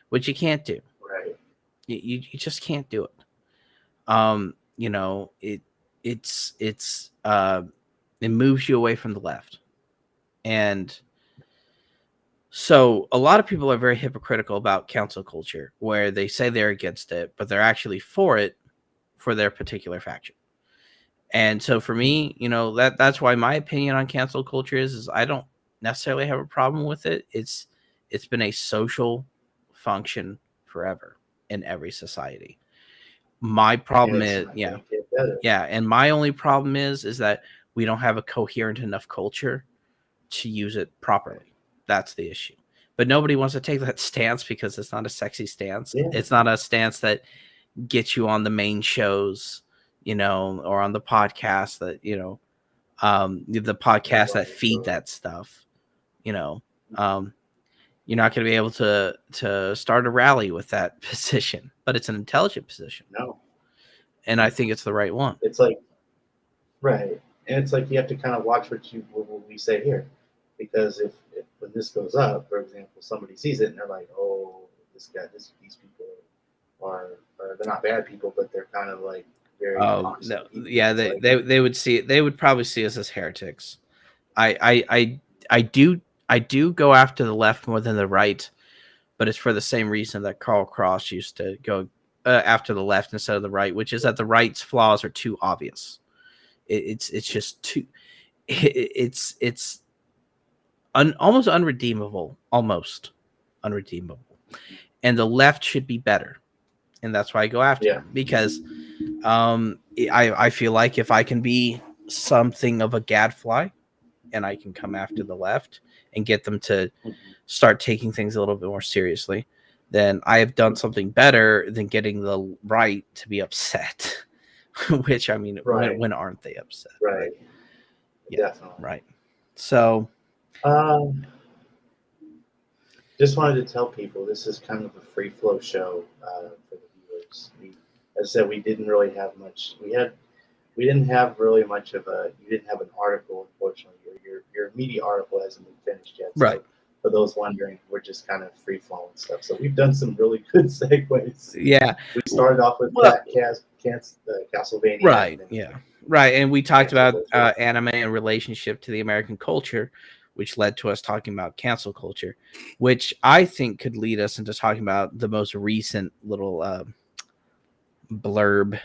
which you can't do. Right. You just can't do it. It moves you away from the left. And so a lot of people are very hypocritical about cancel culture, where they say they're against it, but they're actually for it for their particular faction. And so for me, that's why my opinion on cancel culture is I don't necessarily have a problem with it. It's been a social function forever in every society. My problem is, and my only problem is that we don't have a coherent enough culture to use it properly. That's the issue. But nobody wants to take that stance because it's not a sexy stance. Yeah. It's not a stance that gets you on the main shows, or on the podcast that, the podcasts that feed that stuff, you're not going to be able to start a rally with that position, but it's an intelligent position. No. And I think it's the right one. It's like, right. And it's like, you have to kind of watch what we say here, because if when this goes up, for example, somebody sees it and they're like, oh, these people are they're not bad people, but they're kind of like very no, yeah, they would see it. They would probably see us as heretics. I do go after the left more than the right, but it's for the same reason that Karl Kraus used to go after the left instead of the right, which is that the right's flaws are too obvious. It's just too. It's almost unredeemable, and the left should be better, and that's why I go after them, because I feel like if I can be something of a gadfly and I can come after the left and get them to start taking things a little bit more seriously, then I have done something better than getting the right to be upset. Which, I mean, when aren't they upset? Right. Yeah, definitely. Right. So, just wanted to tell people this is kind of a free flow show for the viewers. As I said, we didn't really have much. We didn't have really much of a. You didn't have an article, unfortunately. Your media article hasn't been finished yet. So right. For those wondering, we're just kind of free flowing stuff. So we've done some really good segues. Yeah. We started off with Castlevania. Right. Yeah. Right. And we talked about anime and relationship to the American culture, which led to us talking about cancel culture, which I think could lead us into talking about the most recent little blurb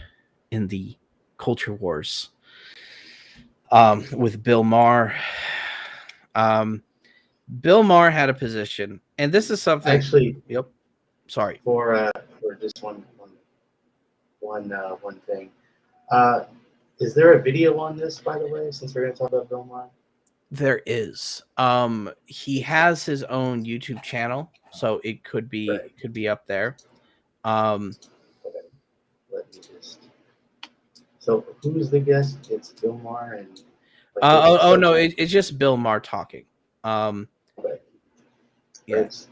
in the Culture Wars with Bill Maher. Bill Maher had a position, and this is something. Actually, yep. Sorry. For just one thing. Is there a video on this, by the way, since we're going to talk about Bill Maher? There is. He has his own YouTube channel, so it could be up there. Okay. Let me just. So who's the guest? It's Bill Maher and. Like, no, it's just Bill Maher talking. Okay. Yeah. So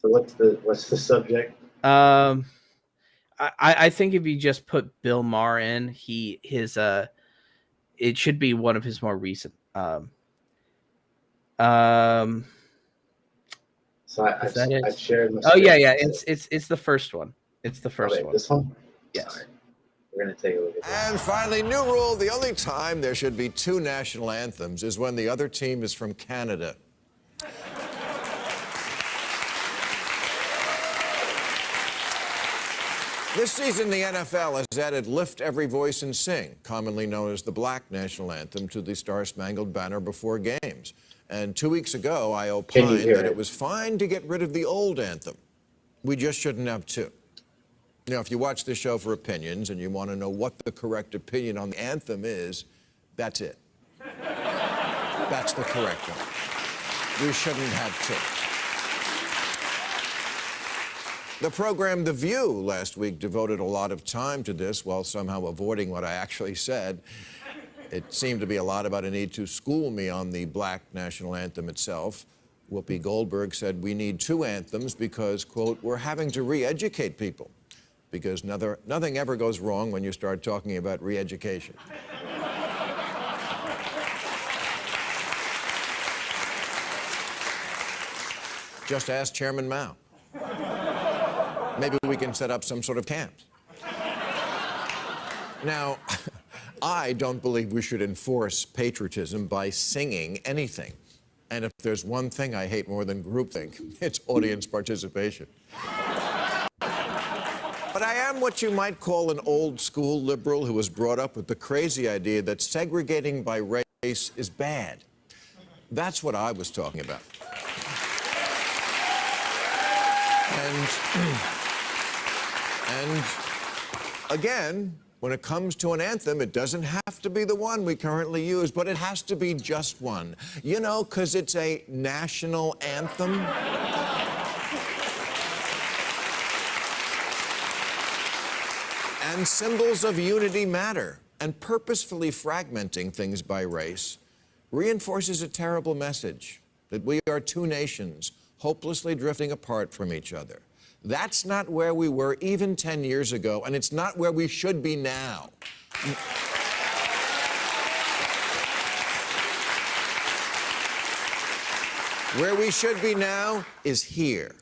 what's the subject? I think if you just put Bill Maher in, it should be one of his more recent. So I shared my screen. Yeah. It's the first one. It's the first one. This one? Yes. Right. We're going to take a look at that. And finally, new rule: the only time there should be two national anthems is when the other team is from Canada. This season, the NFL has added Lift Every Voice and Sing, commonly known as the Black National Anthem, to the Star-Spangled Banner before games. And 2 weeks ago, I opined that it was fine to get rid of the old anthem. We just shouldn't have two. Now, if you watch this show for opinions and you want to know what the correct opinion on the anthem is, that's it. That's the correct one. We shouldn't have two. The program The View last week devoted a lot of time to this while somehow avoiding what I actually said. It seemed to be a lot about a need to school me on the Black national anthem itself. Whoopi Goldberg said we need two anthems because, quote, we're having to re-educate people. Because nothing ever goes wrong when you start talking about re-education. Just ask Chairman Mao. Maybe we can set up some sort of camps. Now, I don't believe we should enforce patriotism by singing anything. And if there's one thing I hate more than groupthink, it's audience participation. But I am what you might call an old-school liberal who was brought up with the crazy idea that segregating by race is bad. That's what I was talking about. And again, when it comes to an anthem, it doesn't have to be the one we currently use, but it has to be just one. You know, because it's a national anthem. And symbols of unity matter, and purposefully fragmenting things by race reinforces a terrible message that we are two nations hopelessly drifting apart from each other. That's not where we were even 10 years ago, and it's not where we should be now. Where we should be now is here.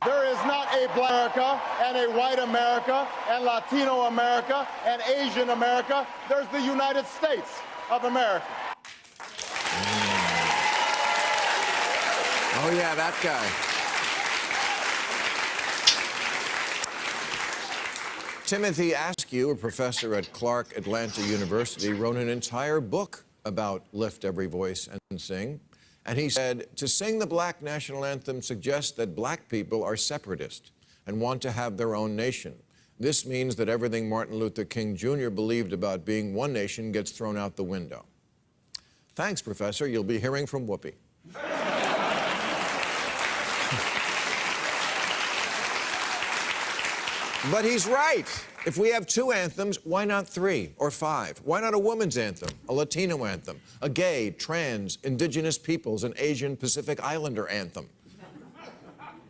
There is not a Black America and a white America and Latino America and Asian America. There's the United States of America. Oh, yeah, that guy. Timothy Askew, a professor at Clark Atlanta University, wrote an entire book about Lift Every Voice and Sing. And he said, to sing the Black national anthem suggests that black people are separatist and want to have their own nation. This means that everything Martin Luther King Jr. believed about being one nation gets thrown out the window. Thanks, Professor. You'll be hearing from Whoopi. But he's right. If we have two anthems, why not three or five? Why not a woman's anthem, a Latino anthem, a gay, trans, indigenous peoples, and Asian Pacific Islander anthem?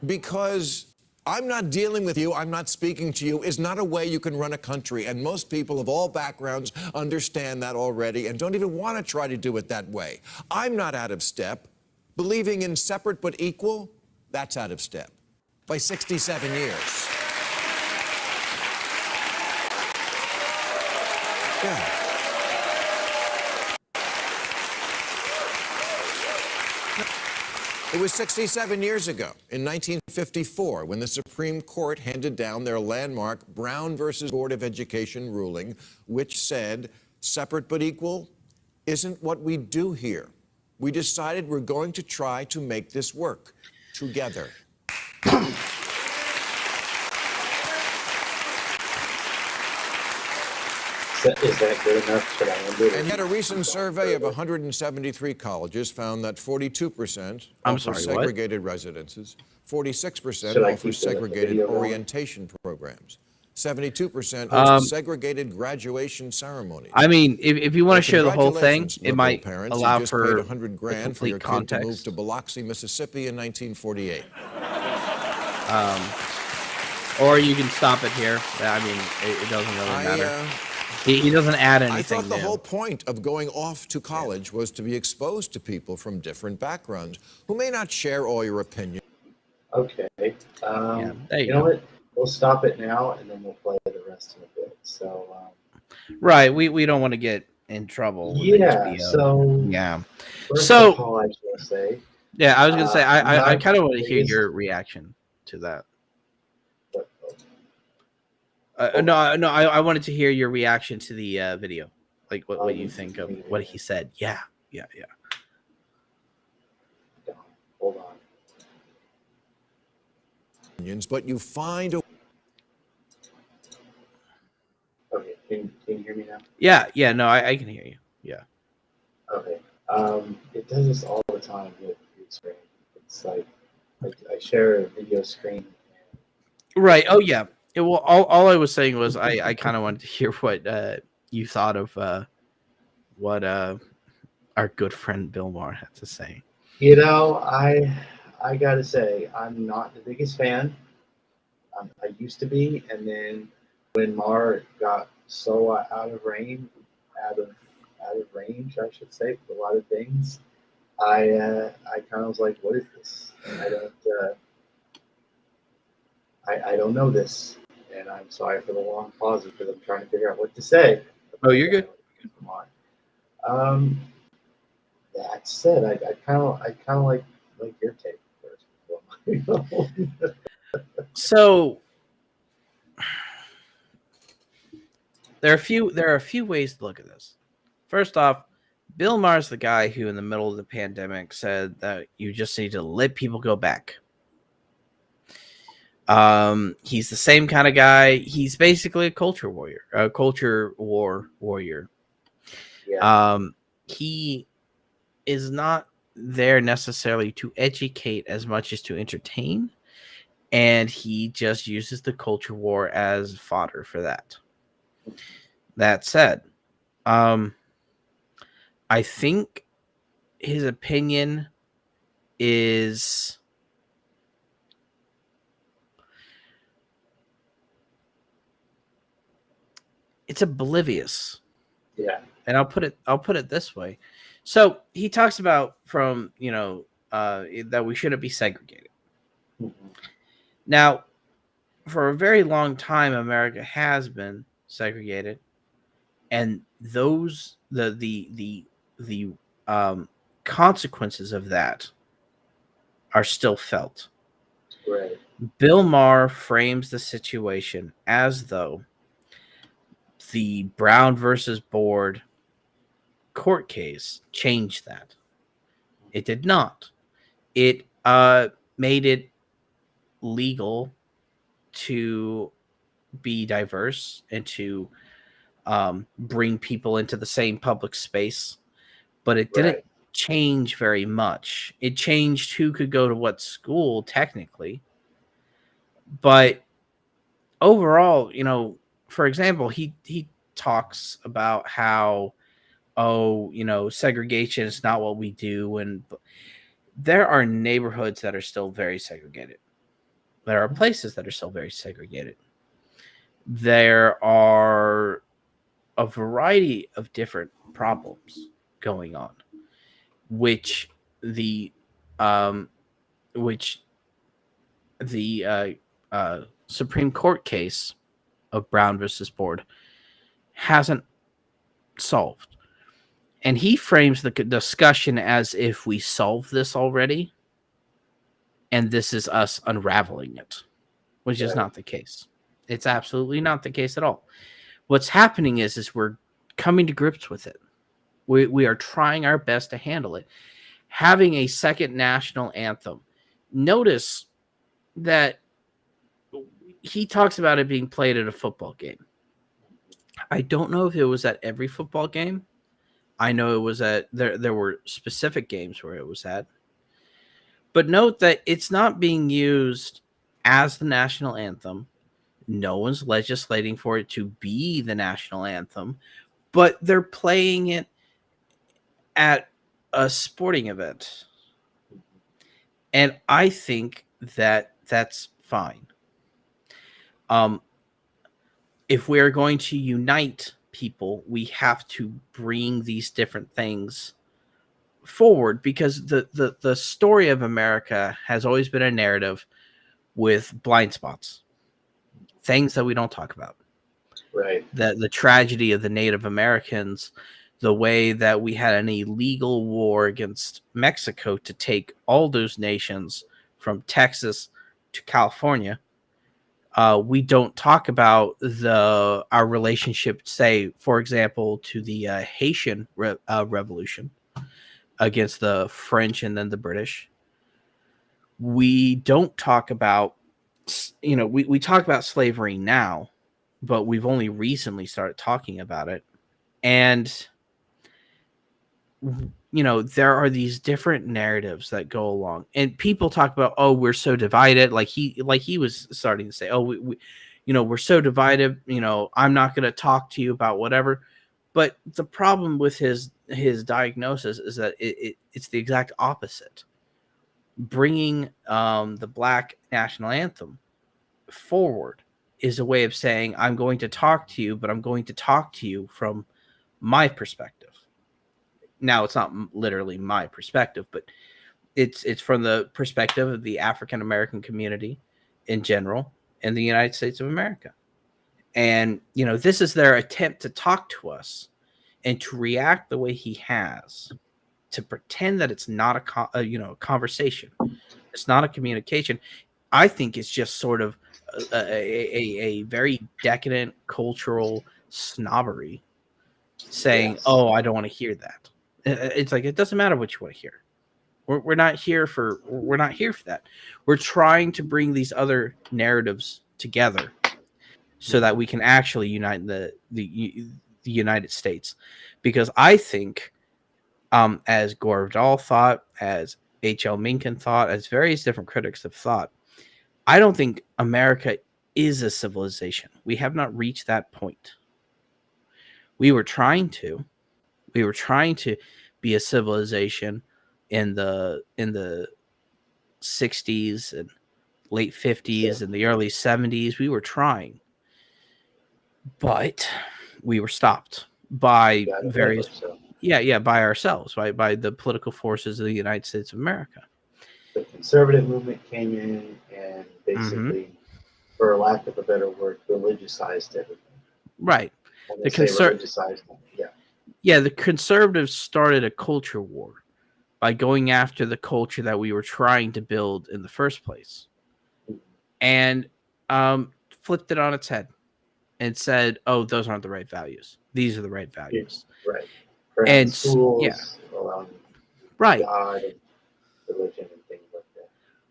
Because I'm not dealing with you, I'm not speaking to you, is not a way you can run a country. And most people of all backgrounds understand that already and don't even want to try to do it that way. I'm not out of step. Believing in separate but equal, that's out of step by 67 years. Yeah. It was 67 years ago, in 1954, when the Supreme Court handed down their landmark Brown versus Board of Education ruling, which said, separate but equal isn't what we do here. We decided we're going to try to make this work together. Is that good enough? Should I end it? And yet a recent survey of 173 colleges found that 42% offer segregated residences, 46% offer segregated orientation programs, 72% host segregated graduation ceremonies. I mean, if you want to share the whole thing, it might parents, allow you just for paid $100,000 for your kid to move to Biloxi, Mississippi in 1948. Or you can stop it here. I mean, it doesn't really matter. He doesn't add anything. I thought the whole point of going off to college was to be exposed to people from different backgrounds who may not share all your opinions. Okay. You know what? We'll stop it now, and then we'll play the rest in a bit. So. Right. We don't want to get in trouble. With HBO. So. Yeah. First of all, I was going to say. Yeah, I was going to say I kind of want to hear your reaction to that. No, I wanted to hear your reaction to the video, like what you think of what he said. Yeah. Hold on. But you find a. Okay, can you hear me now? Yeah. No, I can hear you. Yeah. Okay. It does this all the time with your screen. It's like I share a video screen. Right. Oh yeah. Well, all I was saying was I kind of wanted to hear what you thought of what our good friend Bill Maher had to say. You know, I gotta say, I'm not the biggest fan. I used to be, and then when Maher got so out of range, I should say, for a lot of things, I kind of was like, what is this? And I don't know this. And I'm sorry for the long pause because I'm trying to figure out what to say. Oh, you're good. That said, I kind of like your take first. So there are a few ways to look at this. First off, Bill Maher's the guy who, in the middle of the pandemic, said that you just need to let people go back. He's the same kind of guy. He's basically a culture war warrior. Yeah. He is not there necessarily to educate as much as to entertain, and he just uses the culture war as fodder for that. That said, I think his opinion is it's oblivious. Yeah. And I'll put it this way. So he talks about that we shouldn't be segregated. Mm-hmm. Now, for a very long time, America has been segregated, and those the consequences of that are still felt. Right. Bill Maher frames the situation as though the Brown versus Board court case changed that. It did not. It made it legal to be diverse and to bring people into the same public space, but it didn't change very much. It changed who could go to what school technically, but overall, for example, he talks about how segregation is not what we do, and there are neighborhoods that are still very segregated. There are places that are still very segregated. There are a variety of different problems going on, which the Supreme Court case of Brown versus Board hasn't solved. And he frames the discussion as if we solved this already. and this is us unraveling it, which is not the case. It's absolutely not the case at all. What's happening is we're coming to grips with it. We are trying our best to handle it. Having a second national anthem. Notice that he talks about it being played at a football game. I don't know if it was at every football game. I know it was at there were specific games where it was at. But note that it's not being used as the national anthem. No one's legislating for it to be the national anthem, but they're playing it at a sporting event. And I think that that's fine. If we're going to unite people, we have to bring these different things forward, because the story of America has always been a narrative with blind spots, things that we don't talk about. Right. The tragedy of the Native Americans, the way that we had an illegal war against Mexico to take all those nations from Texas to California. We don't talk about our relationship, say, for example, to the Haitian Revolution against the French and then the British. We don't talk about, we talk about slavery now, but we've only recently started talking about it. And, there are these different narratives that go along, and people talk about, oh, we're so divided. Like he was starting to say, oh, we're so divided. I'm not going to talk to you about whatever. But the problem with his diagnosis is that it's the exact opposite. Bringing the Black national anthem forward is a way of saying, I'm going to talk to you, but I'm going to talk to you from my perspective. Now, it's not literally my perspective, but it's from the perspective of the African American community in general in the United States of America. And, this is their attempt to talk to us and to react the way he has, to pretend that it's not a conversation. It's not a communication. I think it's just sort of a very decadent cultural snobbery saying, oh, I don't want to hear that. It's like, it doesn't matter what you want to hear. We're not here for that. We're trying to bring these other narratives together so that we can actually unite the United States. Because I think, as Gore Vidal thought, as H.L. Mencken thought, as various different critics have thought, I don't think America is a civilization. We have not reached that point. We were trying to be a civilization in the 60s and late 50s and the early 70s. We were trying, but we were stopped by various by ourselves, by the political forces of the United States of America. The conservative movement came in and basically, for lack of a better word, religiousized everything. Right. The conservatives, the conservatives started a culture war by going after the culture that we were trying to build in the first place, and flipped it on its head and said, "Oh, those aren't the right values. These are the right values." Right. And schools, allowing God and religion and things like that.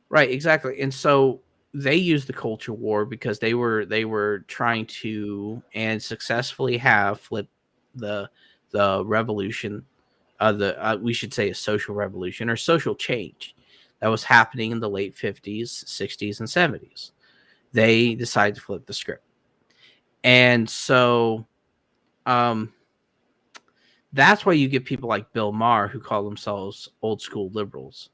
Right. Exactly. And so they used the culture war because they were trying to and successfully have flipped the revolution, we should say a social revolution or social change that was happening in the late 50s, 60s, and 70s. They decided to flip the script. And so that's why you get people like Bill Maher, who call themselves old school liberals,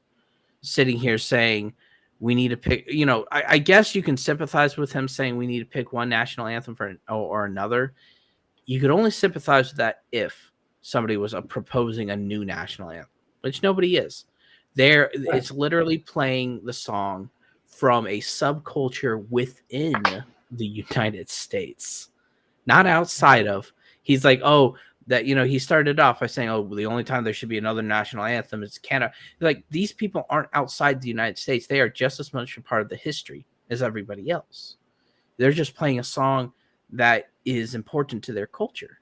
sitting here saying we need to pick, I guess you can sympathize with him saying we need to pick one national anthem or another. You could only sympathize with that if somebody was proposing a new national anthem, which nobody is. It's literally playing the song from a subculture within the United States, not outside of. He's like, oh, that, you know, he started off by saying, oh, the only time there should be another national anthem is Canada. Like, these people aren't outside the United States. They are just as much a part of the history as everybody else. They're just playing a song that is important to their culture.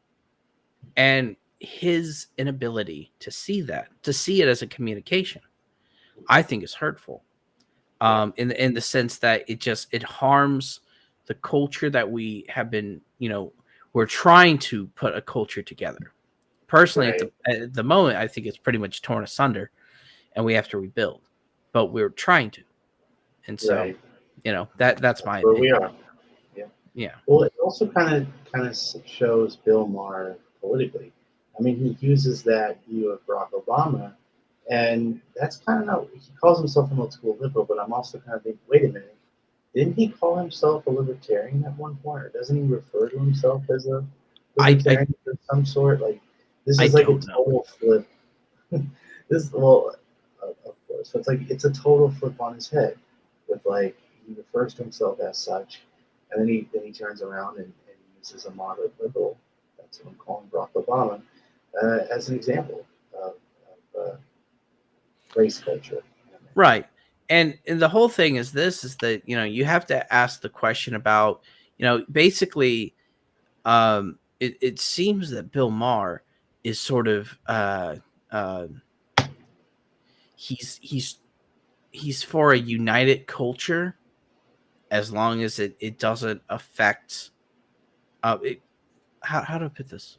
And his inability to see that, to see it as a communication, I think is hurtful. In the sense that it harms the culture that we have been, you know, we're trying to put a culture together. Personally, at the moment, I think it's pretty much torn asunder, and we have to rebuild. But we're trying to, and so, you know, that's my where opinion. we are. Yeah. Well, it also kind of shows Bill Maher politically. I mean, he uses that view of Barack Obama, and that's kind of not. He calls himself an old school liberal, but I'm also kind of thinking, wait a minute, didn't he call himself a libertarian at one point, or doesn't he refer to himself as a libertarian of some sort? Like, this is like a total flip. Of course, so it's a total flip on his head. With like, he refers to himself as such, and then he turns around and uses a moderate liberal. That's what I'm calling Barack Obama as an example of race culture. Right. And the whole thing is that, you know, you have to ask the question about, you know, basically, it seems that Bill Maher is sort of he's for a united culture as long as it doesn't affect how do I put this?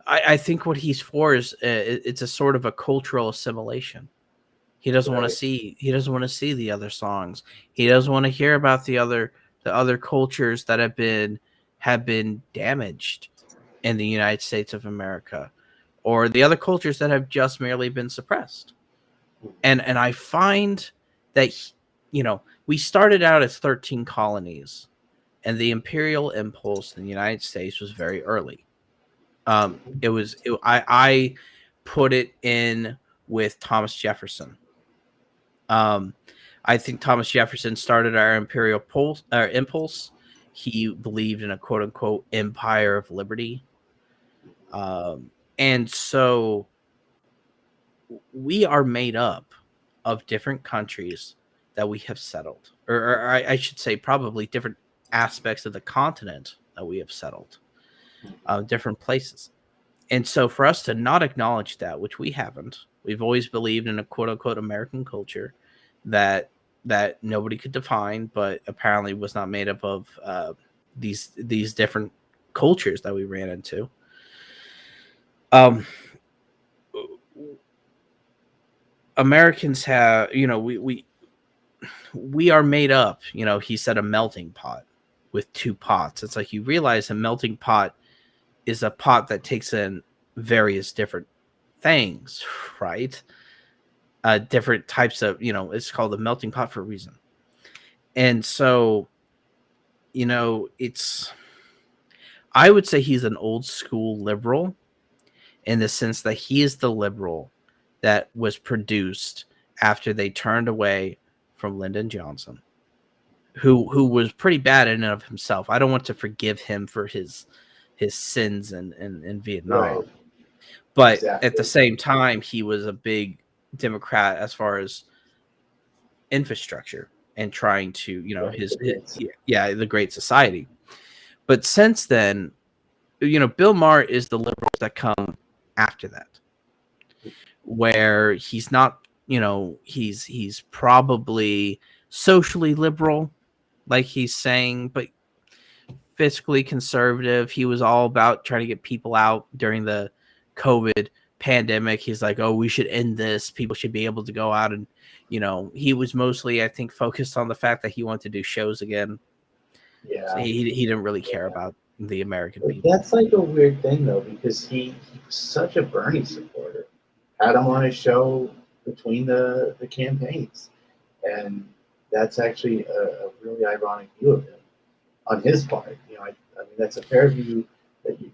I think what he's for is it's a sort of a cultural assimilation. He doesn't want to see the other songs. He doesn't want to hear about the other cultures that have been damaged in the United States of America, or the other cultures that have just merely been suppressed. And I find that, you know, we started out as 13 colonies, and the imperial impulse in the United States was very early. I put it in with Thomas Jefferson. I think Thomas Jefferson started our impulse. He believed in a quote unquote empire of liberty. And so we are made up of different countries that we have settled, or I should say probably different aspects of the continent that we have settled, different places. And so for us to not acknowledge that, which we haven't, we've always believed in a quote unquote American culture that nobody could define, but apparently was not made up of these different cultures that we ran into. Americans have, you know, we are made up, you know, he said a melting pot with two pots. It's like you realize a melting pot is a pot that takes in various different things, right? Different types of, you know, it's called a melting pot for a reason. And so, you know, I would say he's an old school liberal in the sense that he is the liberal that was produced after they turned away from Lyndon Johnson, who was pretty bad in and of himself. I don't want to forgive him for his sins in Vietnam. Right. But at the same time, he was a big Democrat as far as infrastructure and trying to, you know, the Great Society. But since then, you know, Bill Maher is the liberals that come after that, where he's not, you know, he's probably socially liberal, like he's saying, but fiscally conservative. He was all about trying to get people out during the COVID pandemic. He's like, oh, we should end this. People should be able to go out, and, you know, he was mostly, I think, focused on the fact that he wanted to do shows again. Yeah. So he didn't really care about the American people. That's like a weird thing, though, because he was such a Bernie supporter. Had him on his show between the campaigns. And that's actually a really ironic view of him on his part. You know, I mean, that's a fair view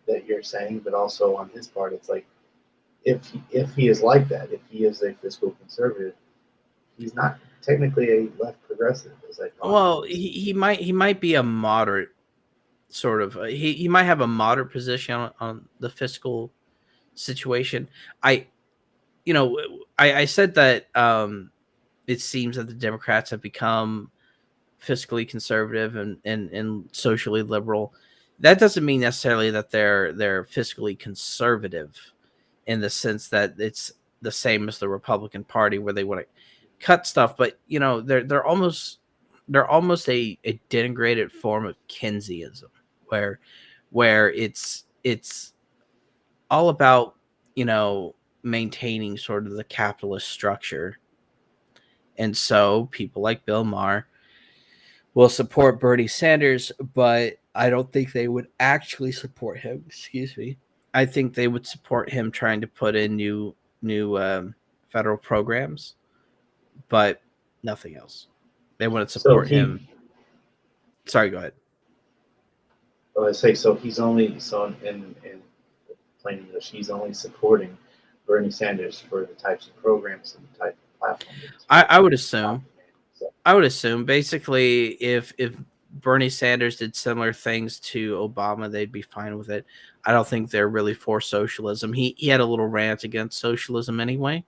that you're saying, but also on his part, it's like, if he is like that, if he is a fiscal conservative, he's not technically a left progressive. Well, he might be a moderate sort of. He might have a moderate position on the fiscal situation. I said that it seems that the Democrats have become fiscally conservative and socially liberal. That doesn't mean necessarily that they're fiscally conservative in the sense that it's the same as the Republican Party where they want to cut stuff, but they're almost a denigrated form of Keynesianism where it's all about maintaining sort of the capitalist structure. And so people like Bill Maher will support Bernie Sanders, but I don't think they would actually support him. Excuse me. I think they would support him trying to put in new federal programs, but nothing else. They wouldn't support him. Sorry, go ahead. I say so. He's only in plain English. He's only supporting Bernie Sanders for the types of programs and the type of platform. I would assume. I would assume basically if Bernie Sanders did similar things to Obama, they'd be fine with it. I don't think they're really for socialism. He had a little rant against socialism anyway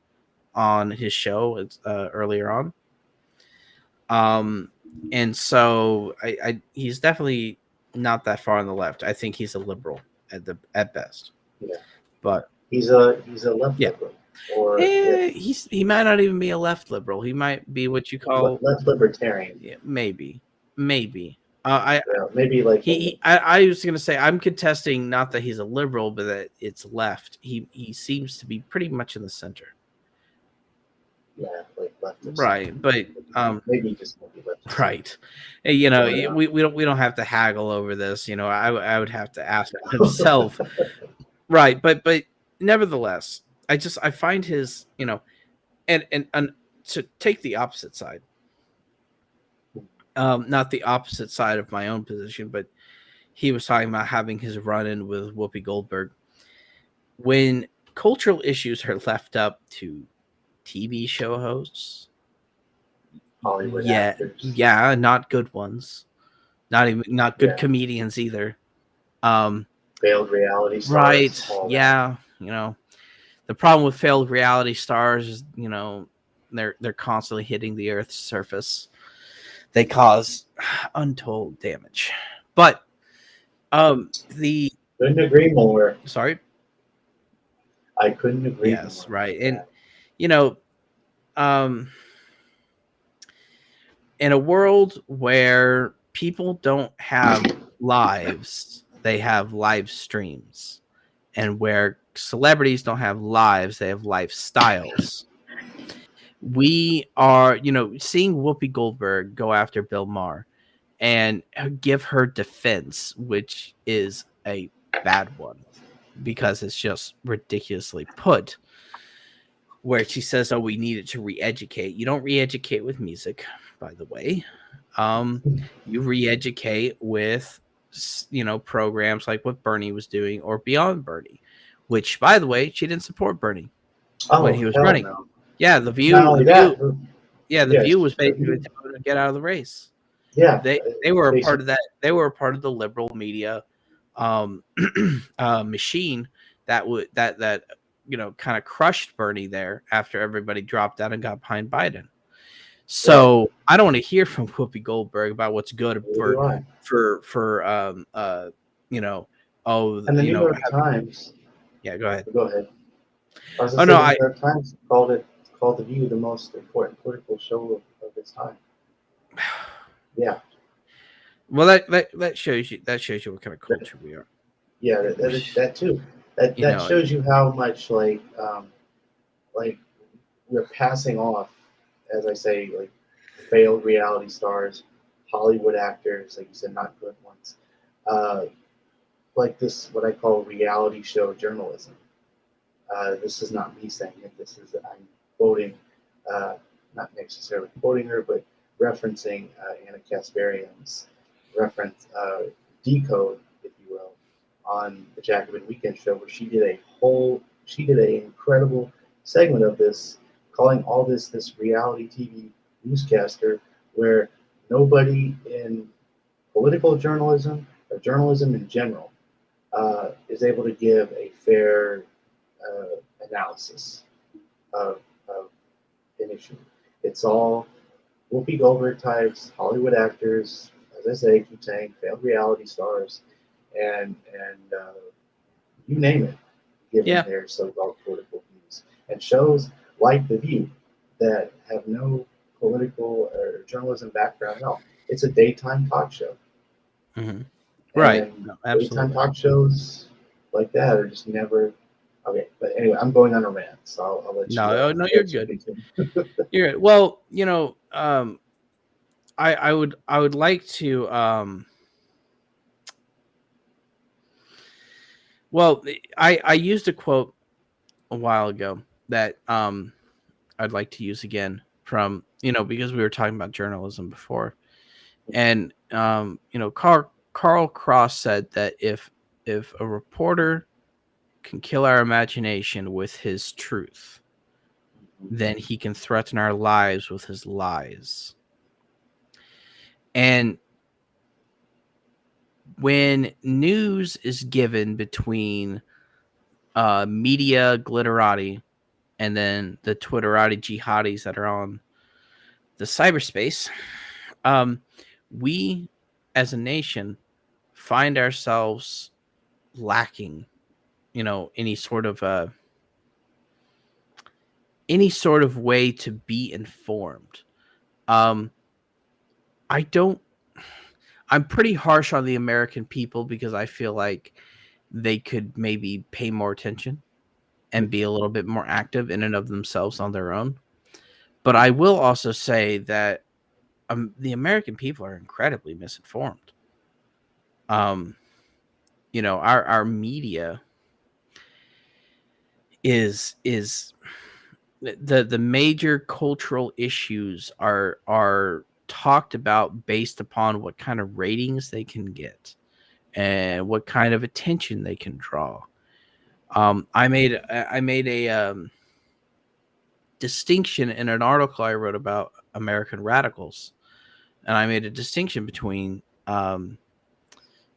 on his show earlier on. And so he's definitely not that far on the left. I think he's a liberal at best. Yeah, but he's a left liberal. Or he might not even be a left liberal. He might be what you call left libertarian. Yeah, maybe. Maybe like I was gonna say I'm contesting not that he's a liberal, but that it's left. He seems to be pretty much in the center. Yeah, like left. Right, but maybe just left. Right. We don't have to haggle over this. I would have to ask himself. Right, but nevertheless, I find his and to take the opposite side. Not the opposite side of my own position, but he was talking about having his run-in with Whoopi Goldberg. When cultural issues are left up to TV show hosts, Hollywood actors. Yeah, not good ones, not good comedians either. Failed reality stars. Right? Yeah, the problem with failed reality stars is they're constantly hitting the Earth's surface. They cause untold damage. But couldn't agree more. Sorry? I couldn't agree more. Yes, right. And in a world where people don't have lives, they have live streams. And where celebrities don't have lives, they have lifestyles. We are, seeing Whoopi Goldberg go after Bill Maher and give her defense, which is a bad one because it's just ridiculously put, where she says, oh, we needed to re-educate. You don't re-educate with music, by the way. You re-educate with, programs like what Bernie was doing or Beyond Bernie, which, by the way, she didn't support Bernie when he was running. No. Yeah, the View. The View was basically telling to get out of the race. Yeah, they were a part of that. They were a part of the liberal media machine that kind of crushed Bernie there after everybody dropped out and got behind Biden. So I don't want to hear from Whoopi Goldberg about what's good for and the New York Times. Yeah, go ahead. Go ahead. The New York Times called The View the most important political show of its time. Yeah. Well, that shows you what kind of culture we are. Yeah, that too. That shows you how much like we're passing off, as I say, like failed reality stars, Hollywood actors, like you said, not good ones. Like this, what I call reality show journalism. This is not me saying it. I'm quoting, not necessarily quoting her, but referencing Anna Kasparian's reference, decode, if you will, on the Jacobin Weekend show, where she did an incredible segment of this, calling all this reality TV newscaster, where nobody in political journalism or journalism in general is able to give a fair analysis of an issue. It's all Whoopi Goldberg types, Hollywood actors, as I say, keep saying, failed reality stars, and you name it, given their so-called political views, and shows like The View that have no political or journalism background at all. It's a daytime talk show. Mm-hmm. Right. No, daytime talk shows like that are just never. Okay, but anyway, I'm going on a rant, so I'll let you. No, you're good. You're good. Well, I would like to. Well, I used a quote a while ago that I'd like to use again from because we were talking about journalism before, and Carl Cross said that if a reporter can kill our imagination with his truth, then he can threaten our lives with his lies. And when news is given between media glitterati and then the Twitterati jihadis that are on the cyberspace, we as a nation find ourselves lacking, any sort of way to be informed. I'm pretty harsh on the American people because I feel like they could maybe pay more attention and be a little bit more active in and of themselves on their own. But I will also say that the American people are incredibly misinformed. Our media is the major cultural issues are talked about based upon what kind of ratings they can get and what kind of attention they can draw. I made a distinction in an article I wrote about American radicals, and I made a distinction between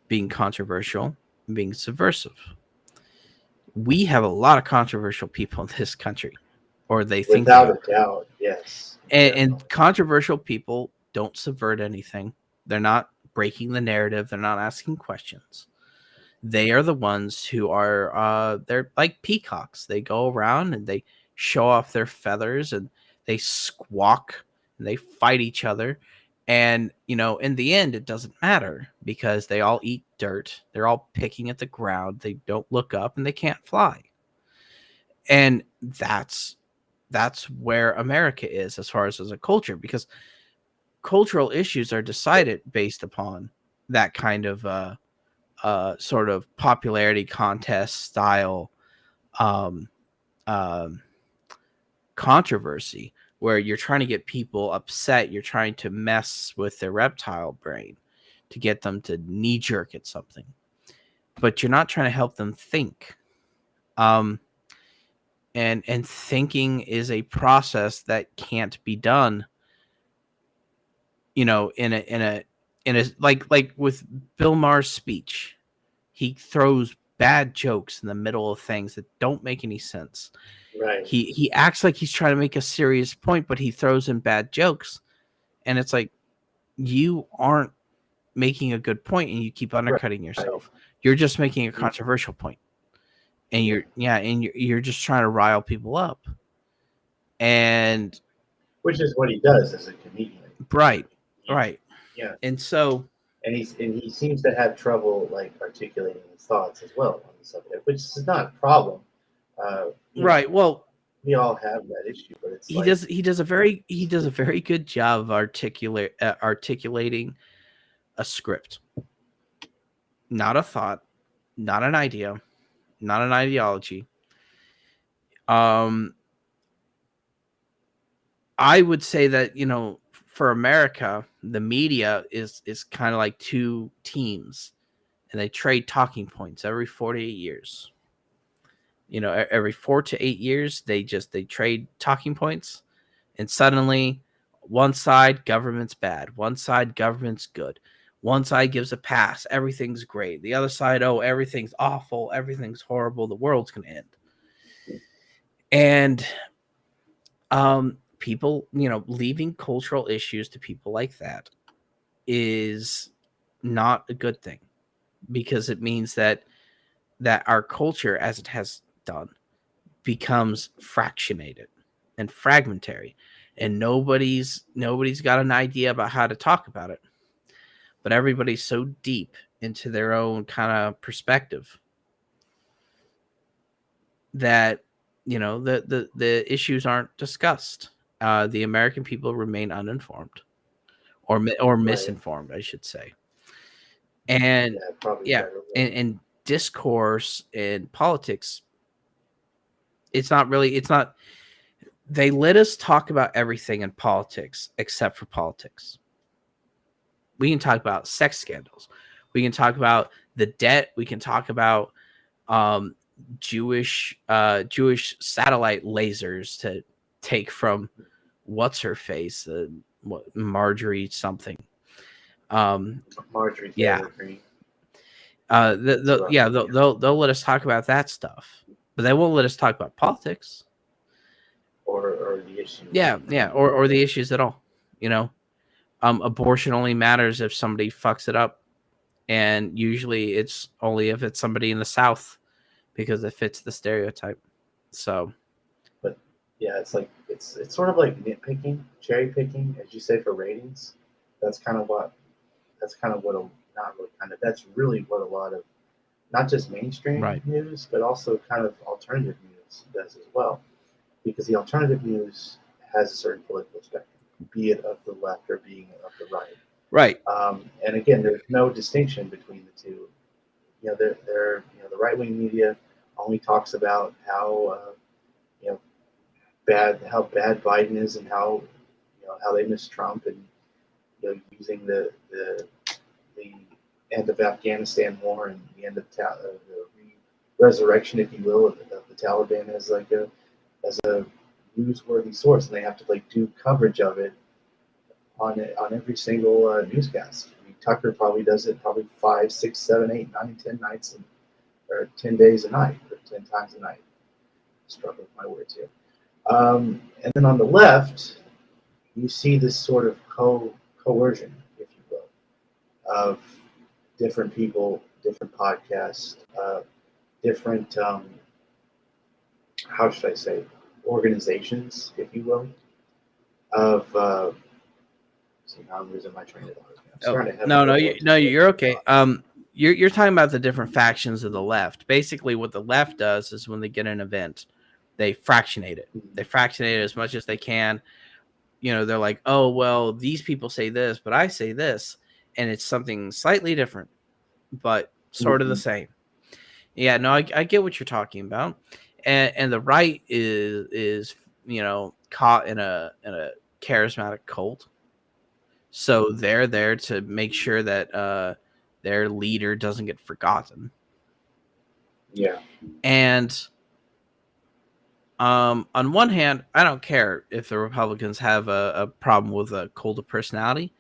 being controversial and being subversive. We have a lot of controversial people in this country, or they think without a doubt, yes. And controversial people don't subvert anything. They're not breaking the narrative. They're not asking questions. They are the ones who are they're like peacocks. They go around and they show off their feathers and they squawk and they fight each other. And, in the end, it doesn't matter because they all eat dirt. They're all picking at the ground. They don't look up and they can't fly. And that's where America is as far as a culture, because cultural issues are decided based upon that kind of sort of popularity contest style controversy where you're trying to get people upset. You're trying to mess with their reptile brain to get them to knee jerk at something, but you're not trying to help them think. And thinking is a process that can't be done, in a like with Bill Maher's speech. He throws bad jokes in the middle of things that don't make any sense. Right. He acts like he's trying to make a serious point, but he throws in bad jokes. And it's like, you aren't making a good point and you keep undercutting yourself. You're just making a controversial point. And you're just trying to rile people up. And which is what he does as a comedian. Right. Right. Yeah. And so he seems to have trouble like articulating his thoughts as well on the subject, which is not a problem. Right. Well, we all have that issue, but it's he does a very good job of articulating a script, not a thought, not an idea, not an ideology. I would say that, for America, the media is kind of like two teams, and they trade talking points every 4 to 8 years. Every 4 to 8 years, they trade talking points, and suddenly one side, government's bad. One side, government's good. One side gives a pass. Everything's great. The other side, oh, everything's awful. Everything's horrible. The world's going to end. And people, leaving cultural issues to people like that is not a good thing, because it means that our culture, as it has done, becomes fractionated and fragmentary, and nobody's got an idea about how to talk about it, but everybody's so deep into their own kind of perspective that the issues aren't discussed. The American people remain uninformed, or misinformed, I should say. And and discourse and politics, it's not they let us talk about everything in politics except for politics. We can talk about sex scandals, we can talk about the debt, we can talk about Jewish satellite lasers to take from what's her face, Marjorie something. Marjorie yeah. Taylor Greene. They'll let us talk about that stuff, but they won't let us talk about politics or the issues. Or the issues at all. Abortion only matters if somebody fucks it up, and usually it's only if it's somebody in the South, because it fits the stereotype. So, but yeah, it's like it's sort of like nitpicking, cherry picking, as you say, for ratings. That's really what a lot of, not just mainstream news, but also kind of alternative news does as well, because the alternative news has a certain political spectrum, be it of the left or being of the right. Right. And again, there's no distinction between the two. The right-wing media only talks about how bad Biden is, and how they miss Trump, and using the end of Afghanistan war and the end of the resurrection, if you will, of the Taliban as a newsworthy source, and they have to do coverage of it on every single newscast. I mean, Tucker probably does it 5, 6, 7, 8, 9, 10 nights, or 10 days a night, or 10 times a night. Struggle with my words here. And then on the left, you see this sort of coercion, if you will, of different people, different podcasts, different, how should I say, organizations, if you will, of. See, now I'm losing my train of thought. No, you're okay. You're talking about the different factions of the left. Basically, what the left does is when they get an event, they fractionate it. They fractionate it as much as they can. They're like, oh, well, these people say this, but I say this, and it's something slightly different, but sort of the same. Yeah, no, I get what you're talking about. And the right is caught in a charismatic cult. So they're there to make sure that their leader doesn't get forgotten. Yeah. And on one hand, I don't care if the Republicans have a problem with a cult of personality,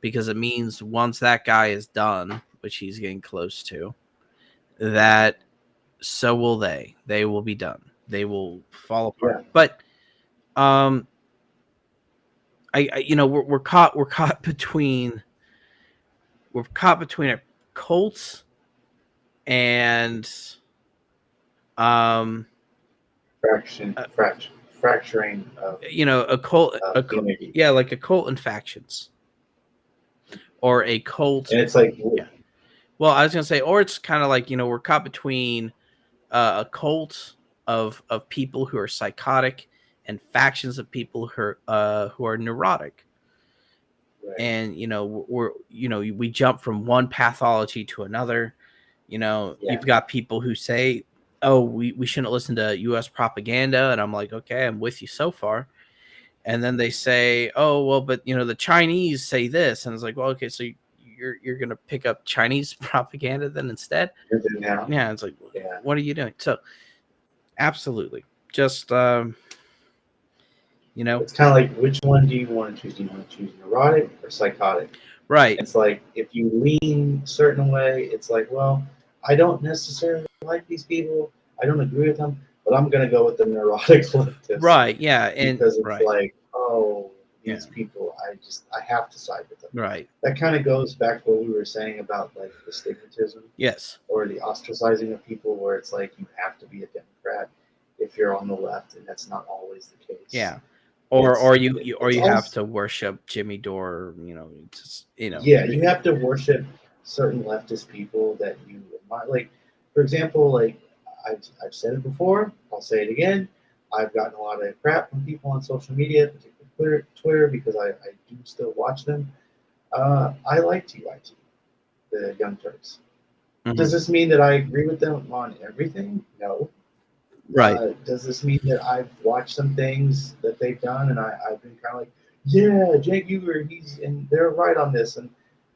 because it means once that guy is done, which he's getting close to, that so will they. They will be done. They will fall apart. Yeah. But we're caught between a cult and fracturing of, a cult, like a cult and factions, or a cult. And it's like, yeah. Well, I was gonna say, or it's kind of like we're caught between a cult of people who are psychotic and factions of people who are neurotic. Right. And we jump from one pathology to another. You've got people who say, oh, we shouldn't listen to U.S. propaganda, and I'm like, okay, I'm with you so far. And then they say, oh, well, but the Chinese say this, and it's like, well, okay, so you're gonna pick up Chinese propaganda then instead? Yeah, it's like, what are you doing? So absolutely, just it's kind of like, which one do you want to choose? Do you want to choose neurotic or psychotic? Right. It's like, if you lean a certain way, it's like, well, I don't necessarily like these people, I don't agree with them, but but I'm gonna go with the neurotic leftist. Right. Yeah. And because it's right. like, oh, these Yeah. people, I have to side with them. Right. That kind of goes back to what we were saying about like the stigmatism Yes. or the ostracizing of people, where it's like you have to be a Democrat if you're on the left, and that's not always the case. Yeah. Or you it's have to worship Jimmy Dore, Yeah, you have to worship certain leftist people that you admire. Like, for example, like I've said it before, I'll say it again. I've gotten a lot of crap from people on social media, particularly Twitter, because I do still watch them. I like TYT, the Young Turks. Mhm. Does this mean that I agree with them on everything? No. Right. Does this mean that I've watched some things that they've done and I've been kind of like, yeah, Jake Uger, they're right on this, and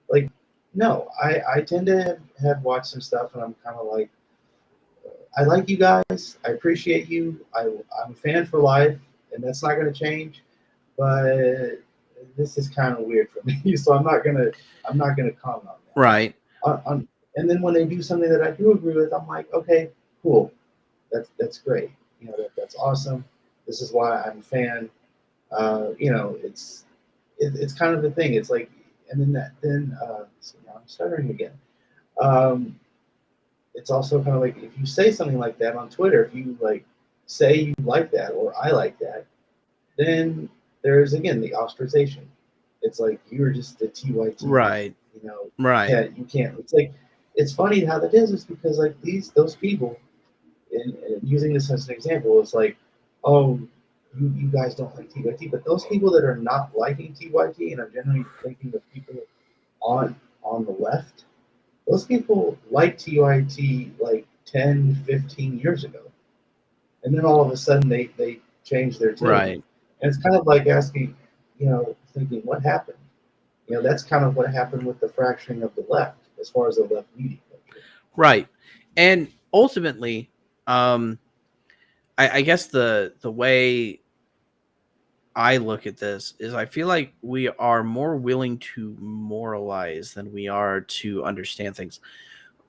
like, no, I tend to have watched some stuff and I'm kind of like, I like you guys, I appreciate you, I'm a fan for life, and that's not going to change, but this is kind of weird for me, so I'm not gonna comment on that. Right. And then when they do something that I do agree with, I'm like, okay, cool. That's great. That's awesome. This is why I'm a fan. It's kind of the thing. It's like, and then so now I'm stuttering again. It's also kind of like if you say something like that on Twitter, if you like say you like that or I like that, then there's again the ostracization. It's like you're just a TYT. Right. Right. Yeah, you can't. It's like it's funny how that is because like those people. And using this as an example, it's like, oh, you guys don't like TYT, but those people that are not liking TYT, and I'm generally thinking of people on the left, those people liked TYT like 10, 15 years ago. And then all of a sudden they change their tune. Right. And it's kind of like asking, thinking, what happened? That's kind of what happened with the fracturing of the left, as far as the left media culture. Right. And ultimately, I guess the way I look at this is I feel like we are more willing to moralize than we are to understand things.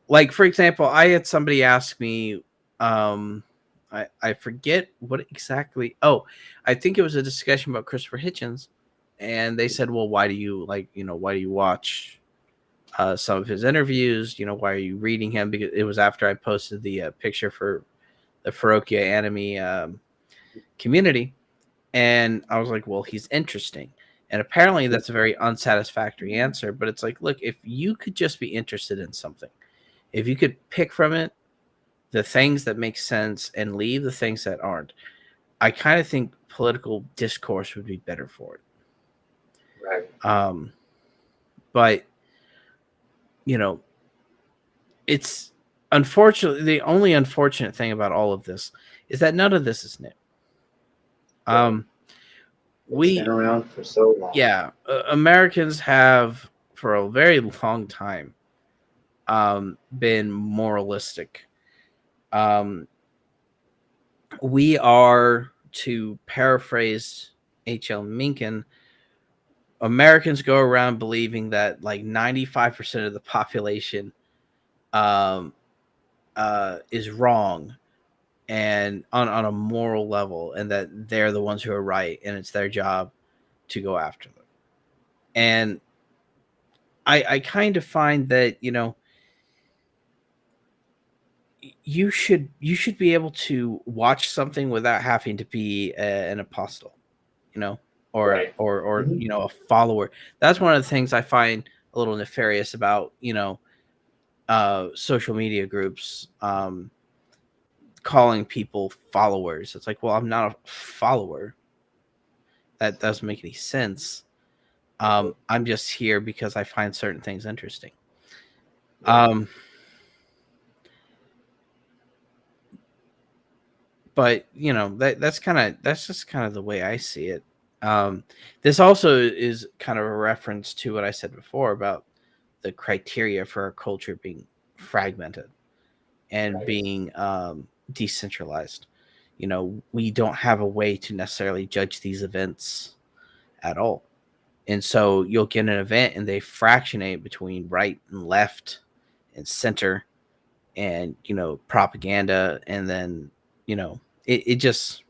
Like, for example, I had somebody ask me, I forget what exactly. Oh, I think it was a discussion about Christopher Hitchens, and they said, well, why do you why do you watch some of his interviews? Why are you reading him? Because it was after I posted the picture for the Ferocia Animi community. And I was like, well, he's interesting. And apparently that's a very unsatisfactory answer. But it's like, look, if you could just be interested in something, if you could pick from it the things that make sense and leave the things that aren't, I kind of think political discourse would be better for it. Right. But, it's unfortunately the only unfortunate thing about all of this is that none of this is new. It's been around for so long. Yeah, Americans have for a very long time been moralistic. We are, to paraphrase H.L. Mencken, Americans go around believing that like 95% of the population is wrong and on a moral level, and that they're the ones who are right, and it's their job to go after them. And I kind of find that, you should be able to watch something without having to be an apostle, or right. or a follower. That's one of the things I find a little nefarious about, social media groups calling people followers. It's like, well, I'm not a follower. That doesn't make any sense. I'm just here because I find certain things interesting. But that's just kind of the way I see it. This also is kind of a reference to what I said before about the criteria for our culture being fragmented and being decentralized. We don't have a way to necessarily judge these events at all. And so you'll get an event and they fractionate between right and left and center and, propaganda. And then, it just,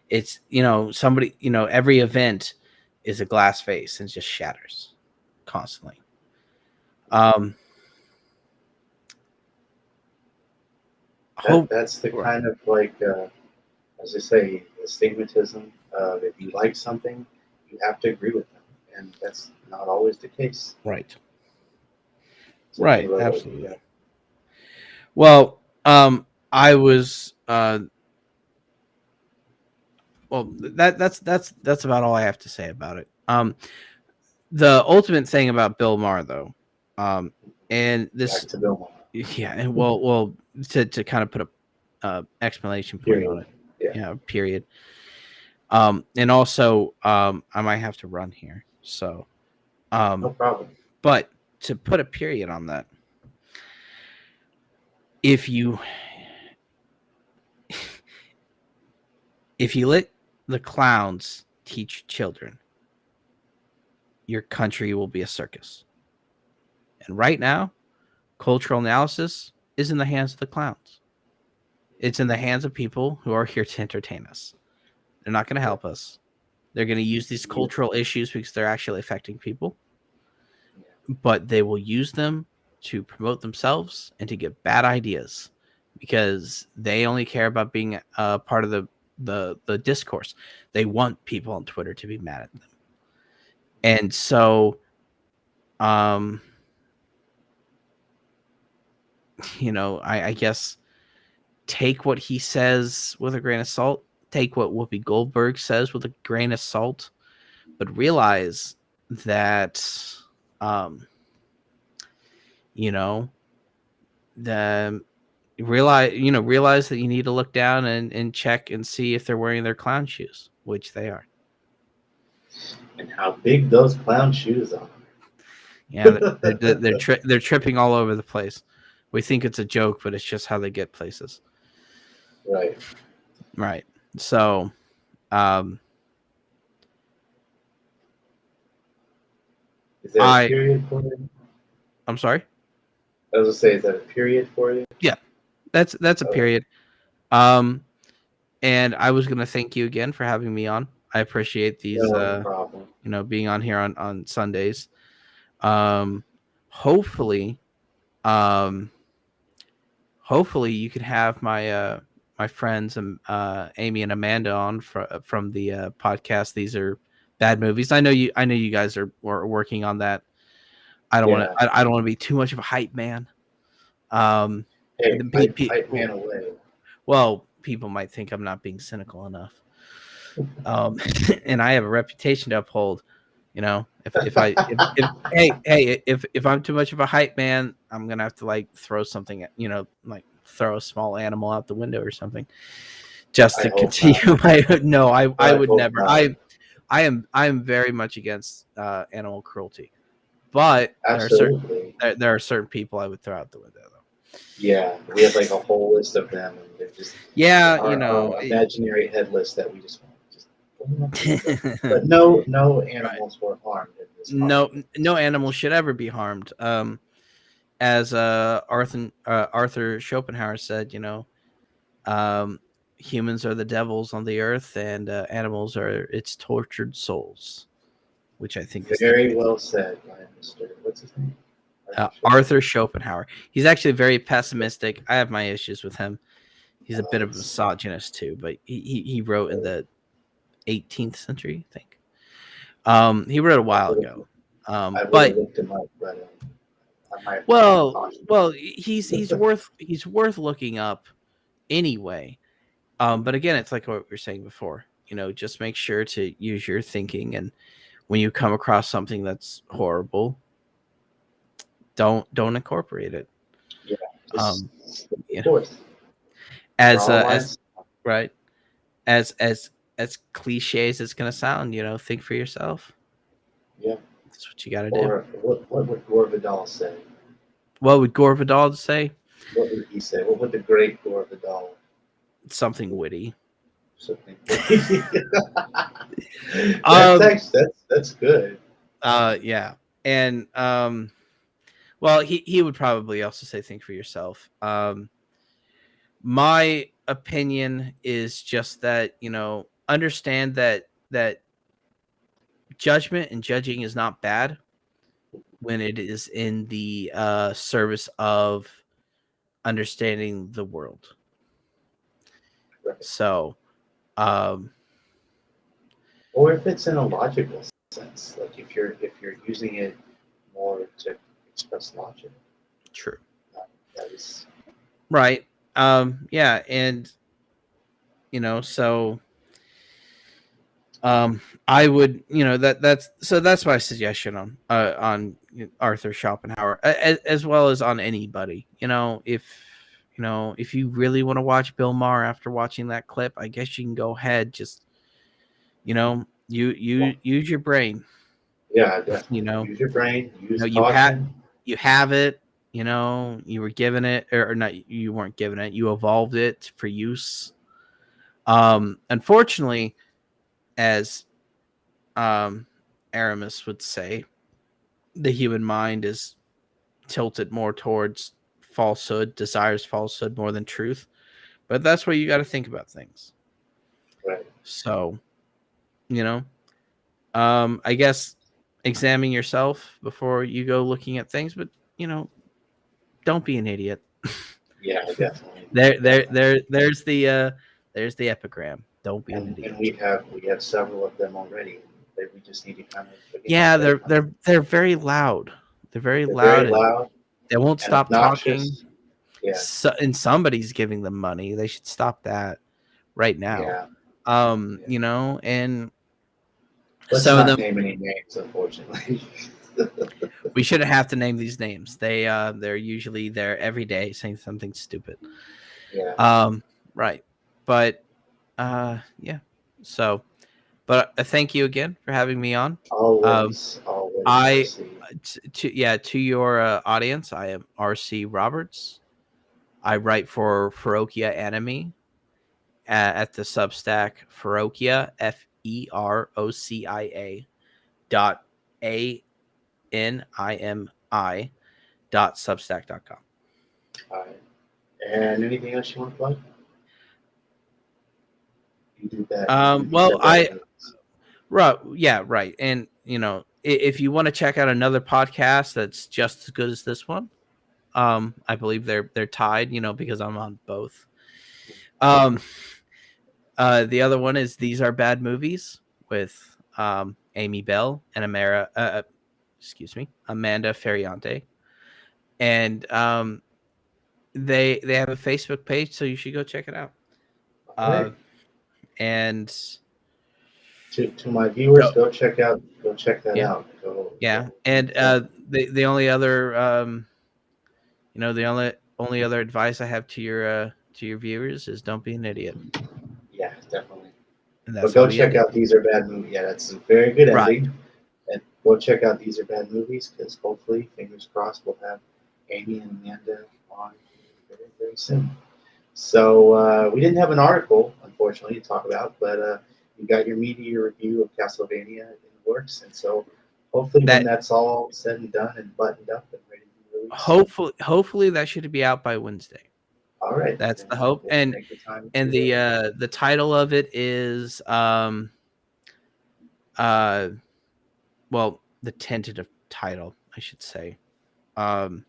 it's, you know, somebody, you know, every event is a glass vase and just shatters constantly. That's the kind of like, as I say, astigmatism. If you like something, you have to agree with them, and that's not always the case. Right. So Right. Absolutely. Yeah. Well, I was, well, that's about all I have to say about it. The ultimate thing about Bill Maher, though, and this, back to Bill Maher. Yeah, and well, to kind of put a explanation point on it, yeah, period. And also, I might have to run here, so, No problem. But to put a period on that, if you let the clowns teach children, your country will be a circus. And right now, cultural analysis is in the hands of the clowns. It's in the hands of people who are here to entertain us. They're not going to help us. They're going to use these cultural issues because they're actually affecting people, but they will use them to promote themselves and to get bad ideas because they only care about being a part of the discourse. They want people on Twitter to be mad at them. And so, you know, I guess take what he says with a grain of salt, take what Whoopi Goldberg says with a grain of salt, but realize that, you know, realize that you need to look down and check and see if they're wearing their clown shoes, which they are. And how big those clown shoes are. Yeah, they're tripping all over the place. We think it's a joke, but it's just how they get places. Right. So, is that a period for you? I'm sorry? I was going to say, is that a period for you? Yeah, that's a period. And I was going to thank you again for having me on. I appreciate these, no problem. You know, being on here on Sundays. Hopefully you can have my my friends Amy and Amanda on from the podcast. These are bad movies. I know you guys are working on that. I don't want to. I don't want to be too much of a hype man. Hey, hype man away. Well, people might think I'm not being cynical enough. And I have a reputation to uphold. You know, if I'm too much of a hype man, I'm gonna have to like throw something, you know, like throw a small animal out the window or something, just to continue my. No, I would never. Not. I'm very much against animal cruelty, but there are certain people I would throw out the window though. Yeah, we have like a whole list of them, and they're just our imaginary head list that we just. But no animals were harmed in this. No animal should ever be harmed. As Arthur Schopenhauer said, you know, humans are the devils on the earth, and animals are its tortured souls, which I think is very well said by Mr. What's his name? Arthur Schopenhauer. He's actually very pessimistic. I have my issues with him. He's a bit of a misogynist too, but he wrote in the 18th century, I think. He wrote a while ago. But looked him up, but well, he's worth looking up anyway. But again, it's like what we were saying before. You know, just make sure to use your thinking, and when you come across something that's horrible, don't incorporate it. Yeah. Of course. As right, as cliche as it's gonna sound, you know, think for yourself. Yeah, that's what you got to do. What would Gore Vidal say? What would Gore Vidal say? What would he say? What would the great Gore Vidal? Something witty. Something witty. That's good. Yeah, and well, he would probably also say think for yourself. My opinion is just that, understand that judgment and judging is not bad when it is in the service of understanding the world. Right. So, or if it's in a logical sense, like if you're using it more to express logic. True. That is right. Yeah, and so I would, that's my suggestion on Arthur Schopenhauer, as well as on anybody. If you really want to watch Bill Maher after watching that clip, I guess you can go ahead. Just you use your brain. Yeah, definitely. Use your brain. Use caution. You have it. You were given it, or not. You weren't given it. You evolved it for use. Unfortunately, as Aramis would say, the human mind is tilted more towards falsehood, desires falsehood more than truth. But that's where you got to think about things. Right. So, I guess examine yourself before you go looking at things, but don't be an idiot. Yeah, definitely. There's the epigram. Don't be an idiot. And we have several of them already. We just need to kind of they're very loud. They're very loud. And they won't stop obnoxious. talking. Yeah. And somebody's giving them money. They should stop that right now. Yeah. And let's some not of them name any names, unfortunately. We shouldn't have to name these names. They're usually there every day saying something stupid. Yeah. Right. But yeah. So, but thank you again for having me on. Always. To your audience, I am RC Roberts. I write for Ferocia Animi at the Substack Ferocia FEROCIA .ANIMI.substack.com. All right. And anything else you want to plug? You do that. Right. And if you want to check out another podcast that's just as good as this one, I believe they're tied, because I'm on both. The other one is These Are Bad Movies with Amy Bell and Amanda Ferriante. And they have a Facebook page, so you should go check it out. Right. And to my viewers, go check that out. And the only other the only other advice I have to your viewers is don't be an idiot. Yeah, definitely. But go check out These Are Bad Movies. Yeah, that's a very good ending. Right. And go check out These Are Bad Movies, because hopefully, fingers crossed, we'll have Amy and Amanda on very, very soon. So we didn't have an article, unfortunately, to talk about, but you got your media review of Castlevania in the works, and so hopefully when that's all said and done and buttoned up and ready to be released. Hopefully that should be out by Wednesday. All right. That's the hope. And the title of it is well, the tentative title, I should say. I'm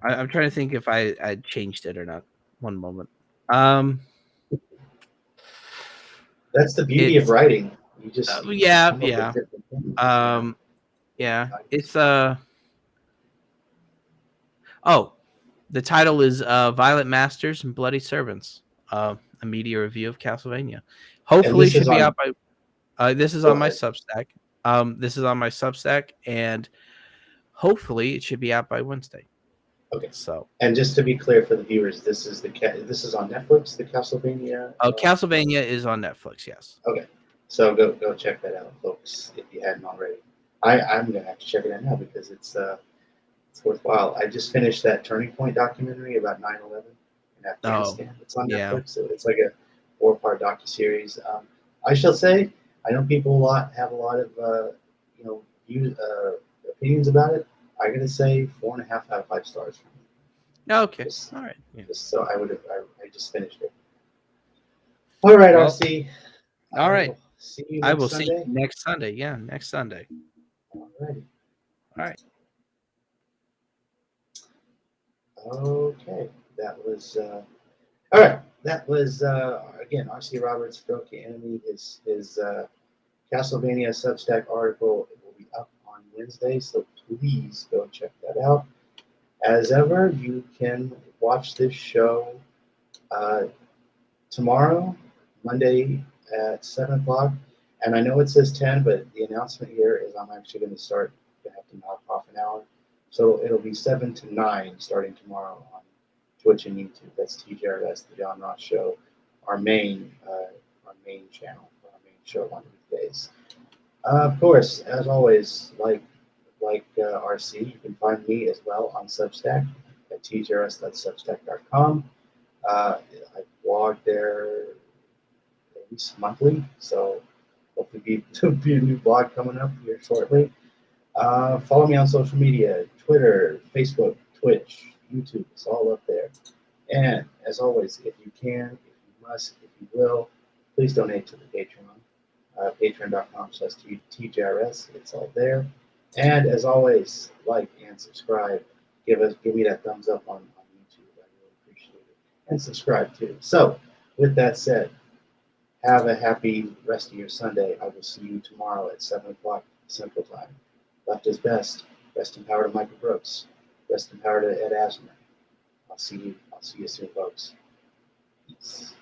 trying to think if I changed it or not. One moment. That's the beauty of writing. You just yeah. It's the title is Violent Masters and Bloody Servants, a media review of Castlevania. Hopefully it should be out by this is on my Substack. This is on my Substack, and hopefully it should be out by Wednesday. Okay. So, and just to be clear for the viewers, this is on Netflix, the Castlevania. Oh, Castlevania is on Netflix. Yes. Okay. So go check that out, folks, if you hadn't already. I'm gonna have to check it out now because it's worthwhile. I just finished that Turning Point documentary about 9/11 in Afghanistan. It's on Netflix. So it's like a 4-part docuseries. I shall say, I know people have a lot of opinions about it. I'm gonna say 4.5 out of 5 stars for me. Okay. Just, All right. Yeah. just so I just finished it. All right, Well, RC. all right. See you I next will Sunday. see you next Sunday. Yeah, next Sunday. All righty. All right. Okay. That was all right. That was again RC Roberts, Ferocia Animi. His Castlevania Substack article will be up on Wednesday, so please go check that out. As ever, you can watch this show tomorrow, Monday at 7 o'clock. And I know it says 10, but the announcement here is I'm actually going to start, going to have to knock off an hour. So it'll be 7 to 9 starting tomorrow on Twitch and YouTube. That's TJRS, the John Ross Show, our main channel, our main show on weekdays. Of course, as always, like RC, you can find me as well on Substack at tjrs.substack.com. I blog there at least monthly, so hopefully be a new blog coming up here shortly. Follow me on social media, Twitter, Facebook, Twitch, YouTube. It's all up there. And as always, if you can, if you must, if you will, please donate to the Patreon. Patreon.com/TJRS. It's all there. And as always, like and subscribe. Give me that thumbs up on YouTube. I really appreciate it. And subscribe too. So, with that said, have a happy rest of your Sunday. I will see you tomorrow at 7 o'clock Central Time. Left is best. Rest in power to Michael Brooks. Rest in power to Ed Asner. I'll see you soon, folks. Peace.